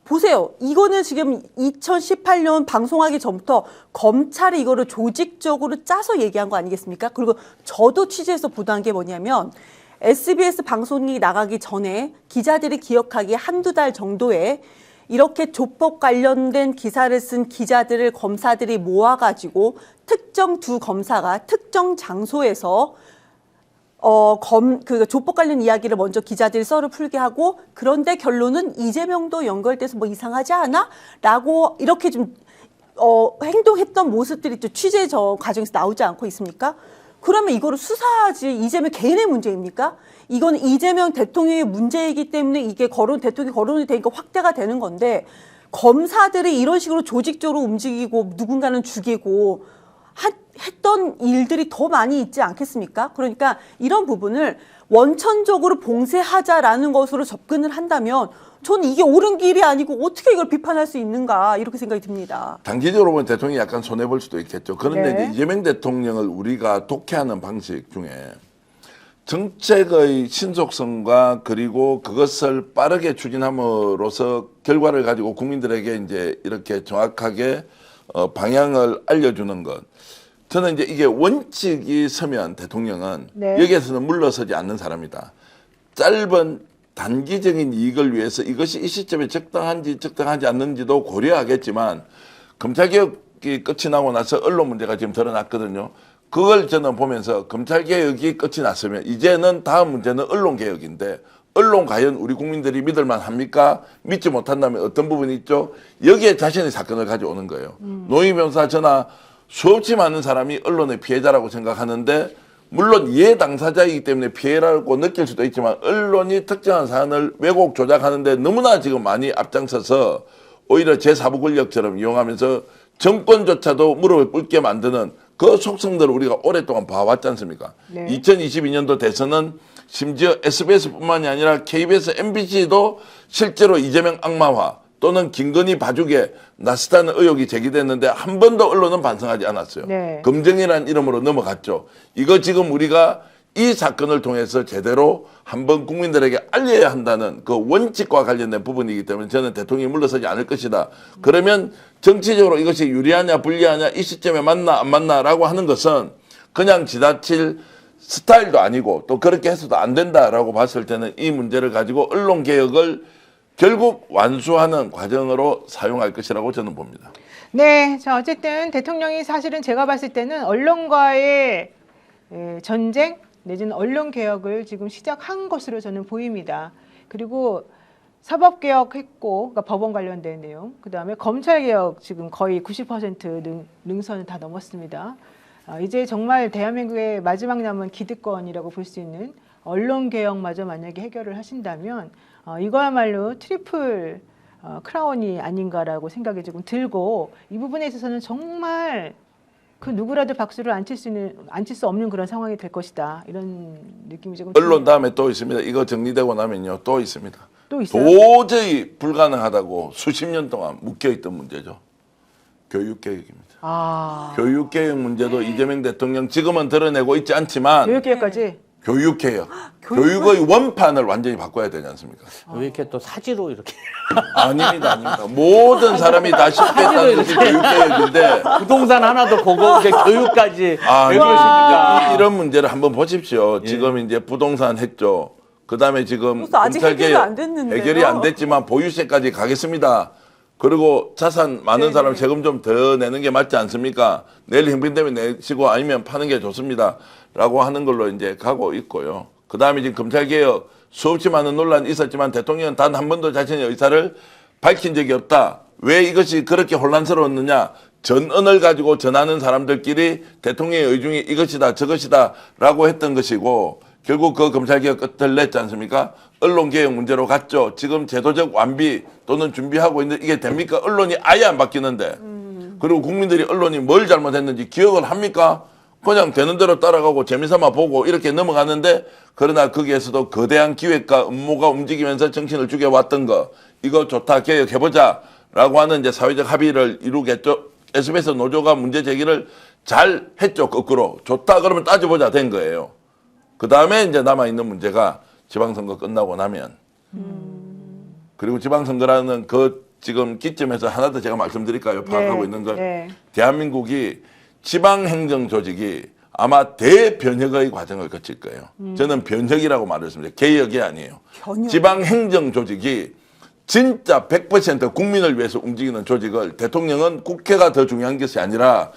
보세요. 이거는 지금 2018년 방송하기 전부터 검찰이 이거를 조직적으로 짜서 얘기한 거 아니겠습니까? 그리고 저도 취재해서 보도한 게 뭐냐면 SBS 방송이 나가기 전에 기자들이 기억하기에 한두 달 정도에 이렇게 조폭 관련된 기사를 쓴 기자들을 검사들이 모아가지고 특정 두 검사가 특정 장소에서 그 조폭 관련 이야기를 먼저 기자들이 썰을 풀게 하고 그런데 결론은 이재명도 연결돼서 뭐 이상하지 않아? 라고 이렇게 좀 행동했던 모습들이 또 취재 과정에서 나오지 않고 있습니까? 그러면 이거를 수사하지 이재명 개인의 문제입니까? 이건 이재명 대통령의 문제이기 때문에 이게 대통령이 거론이 되니까 확대가 되는 건데 검사들이 이런 식으로 조직적으로 움직이고 누군가는 죽이고 했던 일들이 더 많이 있지 않겠습니까? 그러니까 이런 부분을 원천적으로 봉쇄하자라는 것으로 접근을 한다면 저는 이게 옳은 길이 아니고 어떻게 이걸 비판할 수 있는가 이렇게 생각이 듭니다. 단기적으로 보면 대통령이 약간 손해볼 수도 있겠죠. 그런데 네. 이제 이재명 대통령을 우리가 독해하는 방식 중에 정책의 신속성과 그리고 그것을 빠르게 추진함으로써 결과를 가지고 국민들에게 이제 이렇게 정확하게 방향을 알려주는 것. 저는 이제 이게 원칙이 서면 대통령은 네. 여기에서는 물러서지 않는 사람이다. 짧은 단기적인 이익을 위해서 이것이 이 시점에 적당한지 적당하지 않는지도 고려하겠지만 검찰개혁이 끝이 나고 나서 언론 문제가 지금 드러났거든요. 그걸 저는 보면서 검찰개혁이 끝이 났으면 이제는 다음 문제는 언론개혁인데 언론 과연 우리 국민들이 믿을만 합니까? 믿지 못한다면 어떤 부분이 있죠? 여기에 자신의 사건을 가져오는 거예요. 노희 변호사 저나 수없이 많은 사람이 언론의 피해자라고 생각하는데 물론 이해 당사자이기 때문에 피해라고 느낄 수도 있지만 언론이 특정한 사안을 왜곡 조작하는데 너무나 지금 많이 앞장서서 오히려 제4부 권력처럼 이용하면서 정권조차도 무릎을 꿇게 만드는 그 속성들을 우리가 오랫동안 봐왔지 않습니까? 네. 2022년도 대선은 심지어 SBS뿐만이 아니라 KBS, MBC도 실제로 이재명 악마화 또는 김건희 봐주게 나섰다는 의혹이 제기됐는데 한 번도 언론은 반성하지 않았어요. 네. 검증이라는 이름으로 넘어갔죠. 이거 지금 우리가 이 사건을 통해서 제대로 한번 국민들에게 알려야 한다는 그 원칙과 관련된 부분이기 때문에 저는 대통령이 물러서지 않을 것이다. 그러면 정치적으로 이것이 유리하냐 불리하냐 이 시점에 맞나 안 맞나라고 하는 것은 그냥 지나칠 스타일도 아니고 또 그렇게 해서도 안 된다라고 봤을 때는 이 문제를 가지고 언론개혁을 결국 완수하는 과정으로 사용할 것이라고 저는 봅니다. 네, 자 어쨌든 대통령이 사실은 제가 봤을 때는 언론과의 전쟁 내지는 언론 개혁을 지금 시작한 것으로 저는 보입니다. 그리고 사법개혁했고, 그러니까 법원 관련된 내용, 그 다음에 검찰개혁 지금 거의 90% 능선을 다 넘었습니다. 이제 정말 대한민국의 마지막 남은 기득권이라고 볼 수 있는 언론개혁마저 만약에 해결을 하신다면 이거야말로 트리플 크라운이 아닌가라고 생각이 조금 들고 이 부분에 있어서는 정말 그 누구라도 박수를 안 칠 수 없는 그런 상황이 될 것이다. 이런 느낌이 조금 언론 다음에 또 있습니다. 이거 정리되고 나면요. 또 있습니다. 또 있어요? 도저히 불가능하다고 수십 년 동안 묶여있던 문제죠. 교육개혁입니다. 교육개혁 문제도 이재명 대통령 지금은 드러내고 있지 않지만 교육개혁까지? 교육개혁. 교육의 원판을 완전히 바꿔야 되지 않습니까? 왜 이렇게 또 사지로 이렇게 아닙니다. 모든 사람이 다 쉽겠다는 것이 교육개혁인데 부동산 하나도 보고 이제 교육까지 왜 그러십니까? 이런 문제를 한번 보십시오. 지금 이제 부동산 했죠. 그다음에 지금 아직 해결이 안 됐는데요. 해결이 안 됐지만 보유세까지 가겠습니다. 그리고 자산 많은 사람 세금 좀 더 내는 게 맞지 않습니까? 내일 형평되면 내시고 아니면 파는 게 좋습니다. 라고 하는 걸로 이제 가고 있고요. 그 다음에 지금 검찰개혁 수없이 많은 논란이 있었지만 대통령은 단 한 번도 자신의 의사를 밝힌 적이 없다. 왜 이것이 그렇게 혼란스러웠느냐? 전언을 가지고 전하는 사람들끼리 대통령의 의중이 이것이다 저것이다 라고 했던 것이고 결국 그 검찰개혁 끝을 냈지 않습니까? 언론개혁 문제로 갔죠. 지금 제도적 완비 또는 준비하고 있는데 이게 됩니까? 언론이 아예 안 바뀌는데 그리고 국민들이 언론이 뭘 잘못했는지 기억을 합니까? 그냥 되는 대로 따라가고 재미삼아 보고 이렇게 넘어가는데, 그러나 거기에서도 거대한 기획과 음모가 움직이면서 정신을 죽여왔던 거, 이거 좋다, 개혁해보자 라고 하는 이제 사회적 합의를 이루겠죠. SBS 노조가 문제 제기를 잘 했죠. 거꾸로 좋다 그러면 따져보자 된 거예요. 그 다음에 이제 남아있는 문제가 지방선거 끝나고 나면, 그리고 지방선거라는 그 지금 기점에서 하나 더 제가 말씀드릴까요? 파악하고 있는 건, 대한민국이 지방행정 조직이 아마 대변혁의 과정을 거칠 거예요. 저는 변혁이라고 말했습니다. 개혁이 아니에요. 지방행정 조직이 진짜 100% 국민을 위해서 움직이는 조직을, 대통령은 국회가 더 중요한 것이 아니라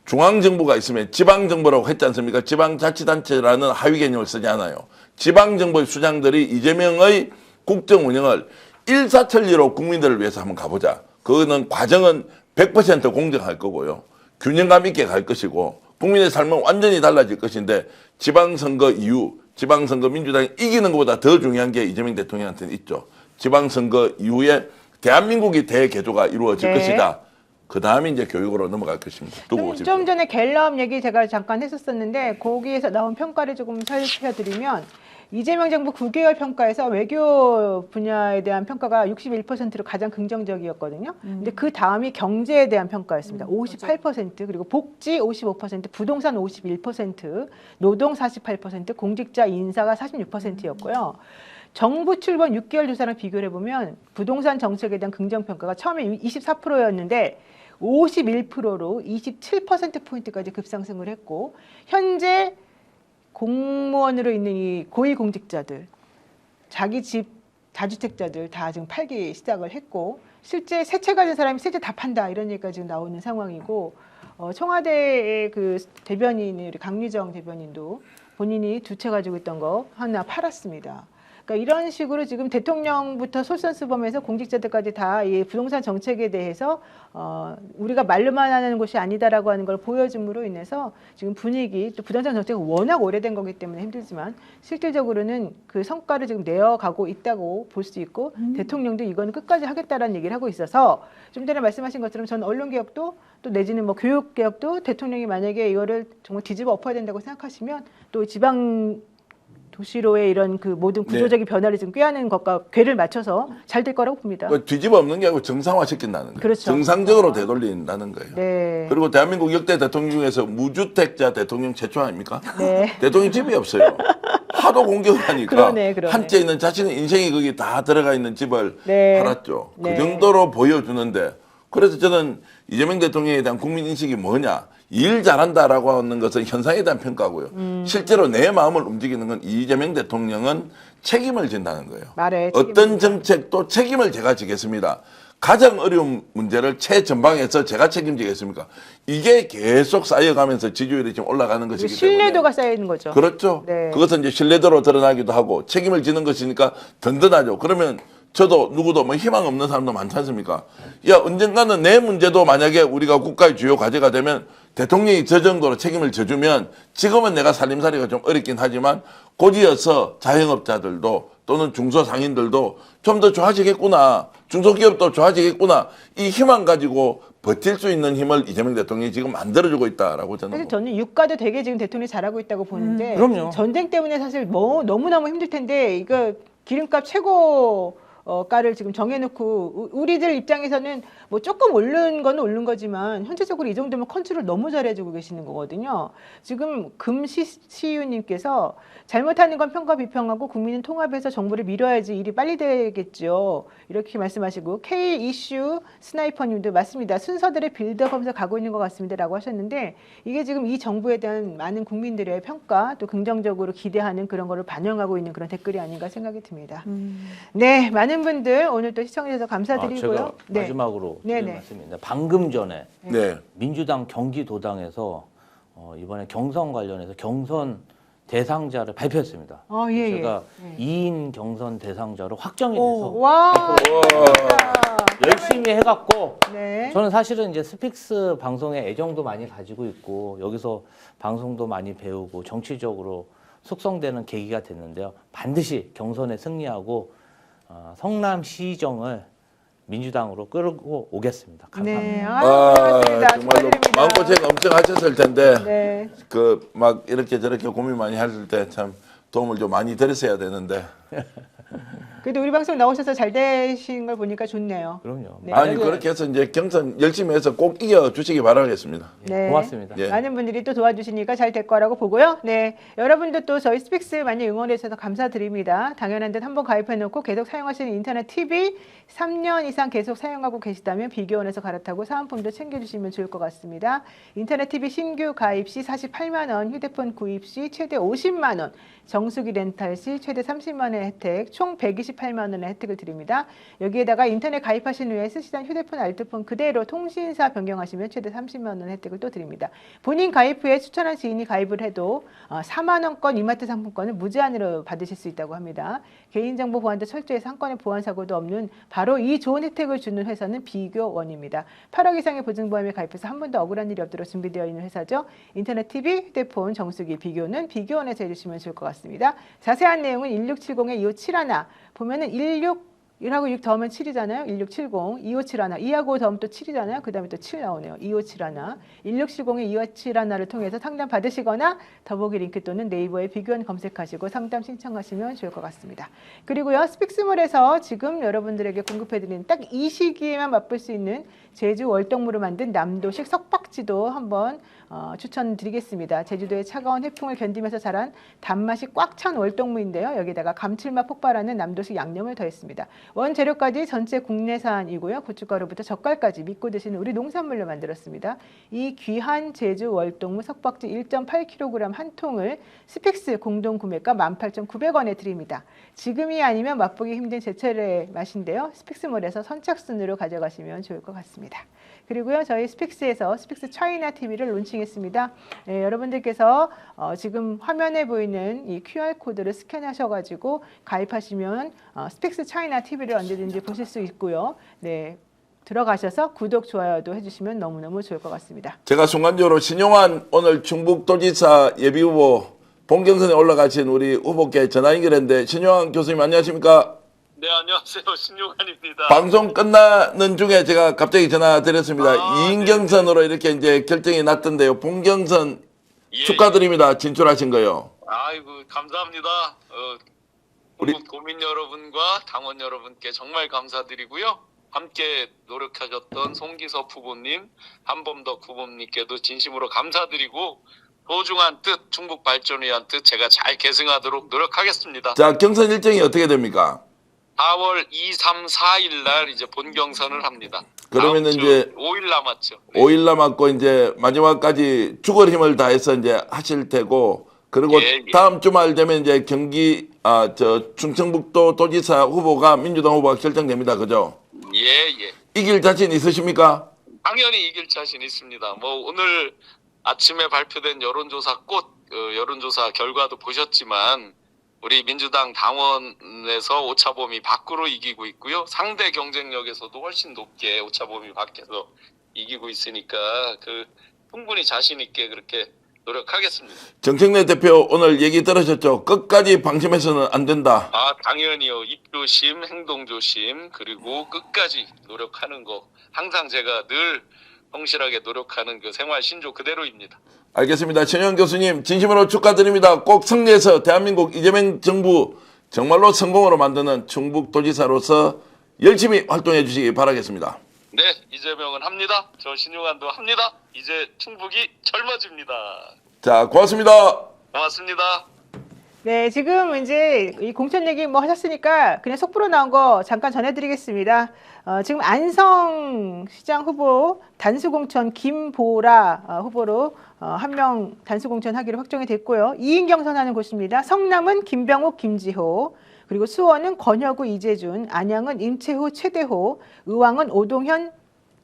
중앙정부가 있으면 지방정부라고 했지 않습니까? 지방자치단체라는 하위 개념을 쓰지 않아요. 지방정부의 수장들이 이재명의 국정 운영을 일사천리로 국민들을 위해서 한번 가보자. 그거는 과정은 100% 공정할 거고요. 균형감 있게 갈 것이고 국민의 삶은 완전히 달라질 것인데, 지방선거 이후, 지방선거 민주당이 이기는 것보다 더 중요한 게 이재명 대통령한테는 있죠. 지방선거 이후에 대한민국이 대개조가 이루어질 것이다. 그 다음에 이제 교육으로 넘어갈 것입니다. 좀 전에 갤럽 얘기 제가 잠깐 했었었는데, 거기에서 나온 평가를 조금 살펴드리면, 이재명 정부 9개월 평가에서 외교 분야에 대한 평가가 61%로 가장 긍정적이었거든요. 근데 그 다음이 경제에 대한 평가였습니다. 58%, 그리고 복지 55%, 부동산 51%, 노동 48%, 공직자 인사가 46%였고요. 정부 출범 6개월 조사랑 비교를 해보면 부동산 정책에 대한 긍정평가가 처음에 24%였는데 51%로 27%포인트까지 급상승을 했고, 현재 공무원으로 있는 이 고위공직자들, 자기 집 다주택자들 다 지금 팔기 시작을 했고, 실제 세 채 가진 사람이 세 채 다 판다 이런 얘기가 지금 나오는 상황이고, 청와대의 그 대변인 우리 강유정 대변인도 본인이 두 채 가지고 있던 거 하나 팔았습니다. 그러니까 이런 식으로 지금 대통령부터 솔선수범해서 공직자들까지 다 이 부동산 정책에 대해서 우리가 말로만 하는 것이 아니다라고 하는 걸 보여줌으로 인해서 지금 분위기, 또 부동산 정책은 워낙 오래된 거기 때문에 힘들지만 실질적으로는 그 성과를 지금 내어가고 있다고 볼 수 있고, 대통령도 이건 끝까지 하겠다라는 얘기를 하고 있어서, 좀 전에 말씀하신 것처럼 저는 언론개혁도 또 내지는 뭐 교육개혁도 대통령이 만약에 이거를 정말 뒤집어 엎어야 된다고 생각하시면, 또 지방 도시로의 이런 그 모든 구조적인 변화를 지금 꾀하는 것과 궤를 맞춰서 잘 될 거라고 봅니다. 뒤집어 엎는 게 아니고 정상화시킨다는 거예요. 그렇죠. 정상적으로 되돌린다는 거예요. 네. 그리고 대한민국 역대 대통령 중에서 무주택자 대통령 최초 아닙니까? 네. 대통령 집이 없어요. 하도 공격하니까 그러네. 한 채 있는 자신의 인생이 거기 다 들어가 있는 집을 네. 팔았죠. 네. 그 정도로 보여주는데, 그래서 저는 이재명 대통령에 대한 국민 인식이 뭐냐, 일 잘한다라고 하는 것은 현상에 대한 평가고요. 실제로 내 마음을 움직이는 건 이재명 대통령은 책임을 진다는 거예요. 말해, 어떤 정책도 책임을 제가 지겠습니다. 가장 어려운 문제를 최전방에서 제가 책임지겠습니까? 이게 계속 쌓여가면서 지지율이 지금 올라가는 것이기 때문에. 신뢰도가 쌓이는 거죠. 그렇죠. 네. 그것은 이제 신뢰도로 드러나기도 하고 책임을 지는 것이니까 든든하죠. 그러면 저도 누구도 뭐 희망 없는 사람도 많지 않습니까? 야, 언젠가는 내 문제도 만약에 우리가 국가의 주요 과제가 되면 대통령이 저 정도로 책임을 져주면, 지금은 내가 살림살이가 좀 어렵긴 하지만 곧이어서 자영업자들도 또는 중소상인들도 좀 더 좋아지겠구나, 중소기업도 좋아지겠구나, 이 희망 가지고 버틸 수 있는 힘을 이재명 대통령이 지금 만들어주고 있다라고 저는. 사실 저는 유가도 되게 지금 대통령이 잘하고 있다고 보는데, 그럼요. 전쟁 때문에 사실 뭐 너무너무 힘들 텐데, 이거 기름값 최고 가를 지금 정해놓고, 우리들 입장에서는 뭐 조금 오른 건 오른 거지만 현재적으로 이 정도면 컨트롤 너무 잘해주고 계시는 거거든요. 지금 금시시유님께서 잘못하는 건 평가 비평하고 국민은 통합해서 정부를 밀어야지 일이 빨리 되겠죠, 이렇게 말씀하시고, K 이슈 스나이퍼님도 맞습니다. 순서대로 빌드업하면서 가고 있는 것 같습니다라고 하셨는데, 이게 지금 이 정부에 대한 많은 국민들의 평가, 또 긍정적으로 기대하는 그런 거를 반영하고 있는 그런 댓글이 아닌가 생각이 듭니다. 네, 많은 분들 오늘 또 시청해주셔서 감사드리고요. 제가 마지막으로 드릴 네네. 말씀입니다. 방금 전에 네. 민주당 경기도당에서 이번에 경선 관련해서 경선 대상자를 발표했습니다. 예. 제가 2인 경선 대상자로 확정이 돼서 와, 열심히 해갖고, 네. 저는 사실은 이제 스픽스 방송에 애정도 많이 가지고 있고 여기서 방송도 많이 배우고 정치적으로 숙성되는 계기가 됐는데요. 반드시 경선에 승리하고 성남시정을 민주당으로 끌고 오겠습니다. 감사합니다. 네, 고맙습니다. 정말로 축하드립니다. 마음고생 엄청 하셨을 텐데 네. 그 막 이렇게 저렇게 고민 많이 하실 때 참 도움을 좀 많이 드렸어야 되는데 그래도 우리 방송 나오셔서 잘 되신 걸 보니까 좋네요. 그럼요. 네. 아니 그렇게 해서 이제 경선 열심히 해서 꼭 이겨 주시기 바라겠습니다. 네. 고맙습니다. 예. 많은 분들이 또 도와주시니까 잘 될 거라고 보고요. 네, 여러분도 또 저희 스픽스 많이 응원해 주셔서 감사드립니다. 당연한 듯 한번 가입해놓고 계속 사용하시는 인터넷 TV 3년 이상 계속 사용하고 계시다면 비교원에서 갈아타고 사은품도 챙겨주시면 좋을 것 같습니다. 인터넷 TV 신규 가입 시 48만 원, 휴대폰 구입 시 최대 50만 원, 정수기 렌탈 시 최대 30만 원의 혜택, 총 128만 원의 혜택을 드립니다. 여기에다가 인터넷 가입하신 후에 쓰시던 휴대폰, 알뜰폰 그대로 통신사 변경하시면 최대 30만 원 혜택을 또 드립니다. 본인 가입 후에 추천한 지인이 가입을 해도 4만 원권 이마트 상품권을 무제한으로 받으실 수 있다고 합니다. 개인정보 보안도 철저해서 한 건의 보안 사고도 없는 바로 이 좋은 혜택을 주는 회사는 비교원입니다. 8억 이상의 보증보험에 가입해서 한 번도 억울한 일이 없도록 준비되어 있는 회사죠. 인터넷 TV, 휴대폰, 정수기 비교는 비교원에서 해주시면 좋을 것 같습니다. 자세한 내용은 1670-2571 보면은 1하고 6 더하면 7이잖아요. 1670, 2571, 2하고 더하면 또 7이잖아요. 그 다음에 또 7 나오네요. 2571, 1670-2571를 통해서 상담 받으시거나 더보기 링크 또는 네이버에 비교원 검색하시고 상담 신청하시면 좋을 것 같습니다. 그리고요, 스픽스몰에서 지금 여러분들에게 공급해드리는 딱 이 시기에만 맛볼 수 있는 제주 월동무로 만든 남도식 석박지도 한번 추천드리겠습니다. 제주도의 차가운 해풍을 견디면서 자란 단맛이 꽉 찬 월동무인데요. 여기다가 감칠맛 폭발하는 남도식 양념을 더했습니다. 원재료까지 전체 국내산이고요. 고춧가루부터 젓갈까지 믿고 드시는 우리 농산물로 만들었습니다. 이 귀한 제주 월동무 석박지 1.8kg 한 통을 스픽스 공동 구매가 18,900원에 드립니다. 지금이 아니면 맛보기 힘든 제철의 맛인데요. 스픽스몰에서 선착순으로 가져가시면 좋을 것 같습니다. 그리고요, 저희 스픽스에서 스픽스 차이나 TV를 론칭했습니다. 네, 여러분들께서 지금 화면에 보이는 이 QR코드를 스캔하셔가지고 가입하시면 스픽스 차이나 TV를 언제든지 보실 수 있고요. 네, 들어가셔서 구독, 좋아요도 해주시면 너무너무 좋을 것 같습니다. 제가 순간적으로 신용환 오늘 충북도지사 예비후보 본경선에 올라가신 우리 후보께 전화 연결했는데 신용환 교수님 안녕하십니까? 네, 안녕하세요. 신용환입니다. 방송 끝나는 중에 제가 갑자기 전화 드렸습니다. 2인 경선으로 이렇게 이제 결정이 났던데요. 본경선 축하드립니다. 진출하신 거요. 아이고, 감사합니다. 우리- 자, 경선 일정이 어떻게 됩니까? 4월 2, 3, 4일 날 이제 본경선을 합니다. 그러면은 다음 주 이제 5일 남았죠. 네. 5일 남았고 이제 마지막까지 죽을 힘을 다해서 이제 하실 테고 그리고 예, 예. 다음 주말 되면 이제 경기 충청북도 도지사 후보가 민주당 후보가 결정됩니다. 그죠? 예, 예. 이길 자신 있으십니까? 당연히 이길 자신 있습니다. 뭐 오늘 아침에 발표된 여론조사 여론조사 결과도 보셨지만 우리 민주당 당원에서 오차범위 밖으로 이기고 있고요. 상대 경쟁력에서도 훨씬 높게 오차범위 밖에서 이기고 있으니까 충분히 자신 있게 그렇게 노력하겠습니다. 정청래 대표 오늘 얘기 들으셨죠? 끝까지 방심해서는 안 된다. 아, 당연히요. 입조심, 행동조심, 그리고 끝까지 노력하는 거. 항상 제가 늘 성실하게 노력하는 그 생활 신조 그대로입니다. 알겠습니다. 신용환 교수님 진심으로 축하드립니다. 꼭 승리해서 대한민국 이재명 정부 정말로 성공으로 만드는 충북도지사로서 열심히 활동해 주시기 바라겠습니다. 네, 이재명은 합니다. 저 신용환도 합니다. 이제 충북이 젊어집니다. 자, 고맙습니다. 고맙습니다. 네, 지금 이제 이 공천 얘기 뭐 하셨으니까 그냥 속보로 나온 거 잠깐 전해드리겠습니다. 지금 안성시장 후보 단수공천 김보라 후보로 한 명 단수공천 하기로 확정이 됐고요. 2인 경선하는 곳입니다. 성남은 김병욱, 김지호, 그리고 수원은 권혁우, 이재준, 안양은 임채후, 최대호, 의왕은 오동현,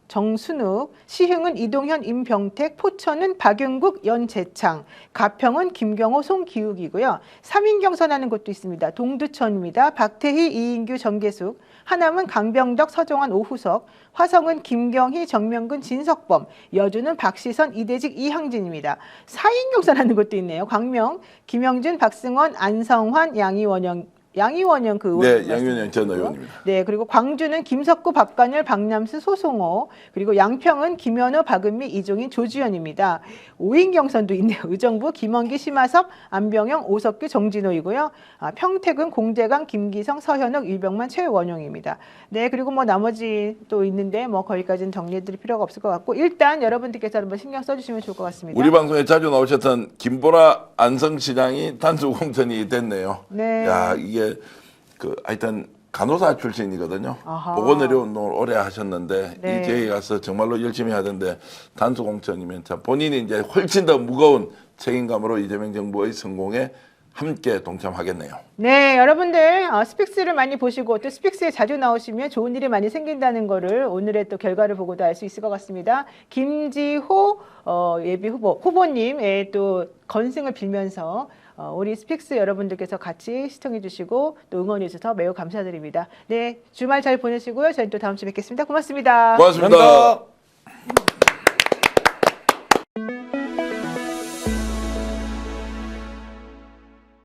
정순욱, 시흥은 이동현, 임병택, 포천은 박용국, 연재창, 가평은 김경호, 송기욱이고요. 3인 경선하는 곳도 있습니다. 동두천입니다. 박태희, 이인규, 정계숙, 하남은 강병덕, 서정환, 오후석, 화성은 김경희, 정명근, 진석범, 여주는 박시선, 이대직, 이항진입니다. 4인 경선하는 곳도 있네요. 광명, 김영준, 박승원, 안성환, 양이원영, 양이원영 그 네, 의원 양윤영 전 의원입니다. 네, 그리고 광주는 김석구, 박관열, 박남수, 소송호, 그리고 양평은 김현우, 박은미, 이종인, 조주현입니다. 5인 경선도 있네요. 의정부 김원기, 심하섭, 안병영, 오석규, 정진호이고요. 평택은 공재강, 김기성, 서현욱, 유병만, 최원용입니다. 네, 그리고 뭐 나머지 또 있는데 뭐 거기까지는 정리해드릴 필요가 없을 것 같고 일단 여러분들께서 한번 신경 써주시면 좋을 것 같습니다. 우리 방송에 자주 나오셨던 김보라 안성시장이 단수 공천이 됐네요. 네. 야, 이게 하여튼 간호사 출신이거든요. 아하. 보건의료운동을 오래 하셨는데 네. 이 지역에 가서 정말로 열심히 하던데 단수 공천이면 참 본인이 이제 훨씬 더 무거운 책임감으로 이재명 정부의 성공에 함께 동참하겠네요. 네, 여러분들 스픽스를 많이 보시고 또 스픽스에 자주 나오시면 좋은 일이 많이 생긴다는 거를 오늘의 또 결과를 보고도 알 수 있을 것 같습니다. 김지호 예비 후보님의 또 건승을 빌면서 우리 스픽스 여러분들께서 같이 시청해 주시고 또 응원해 주셔서 매우 감사드립니다. 네, 주말 잘 보내시고요. 저희는 또 다음 주에 뵙겠습니다. 고맙습니다. 고맙습니다. 감사합니다.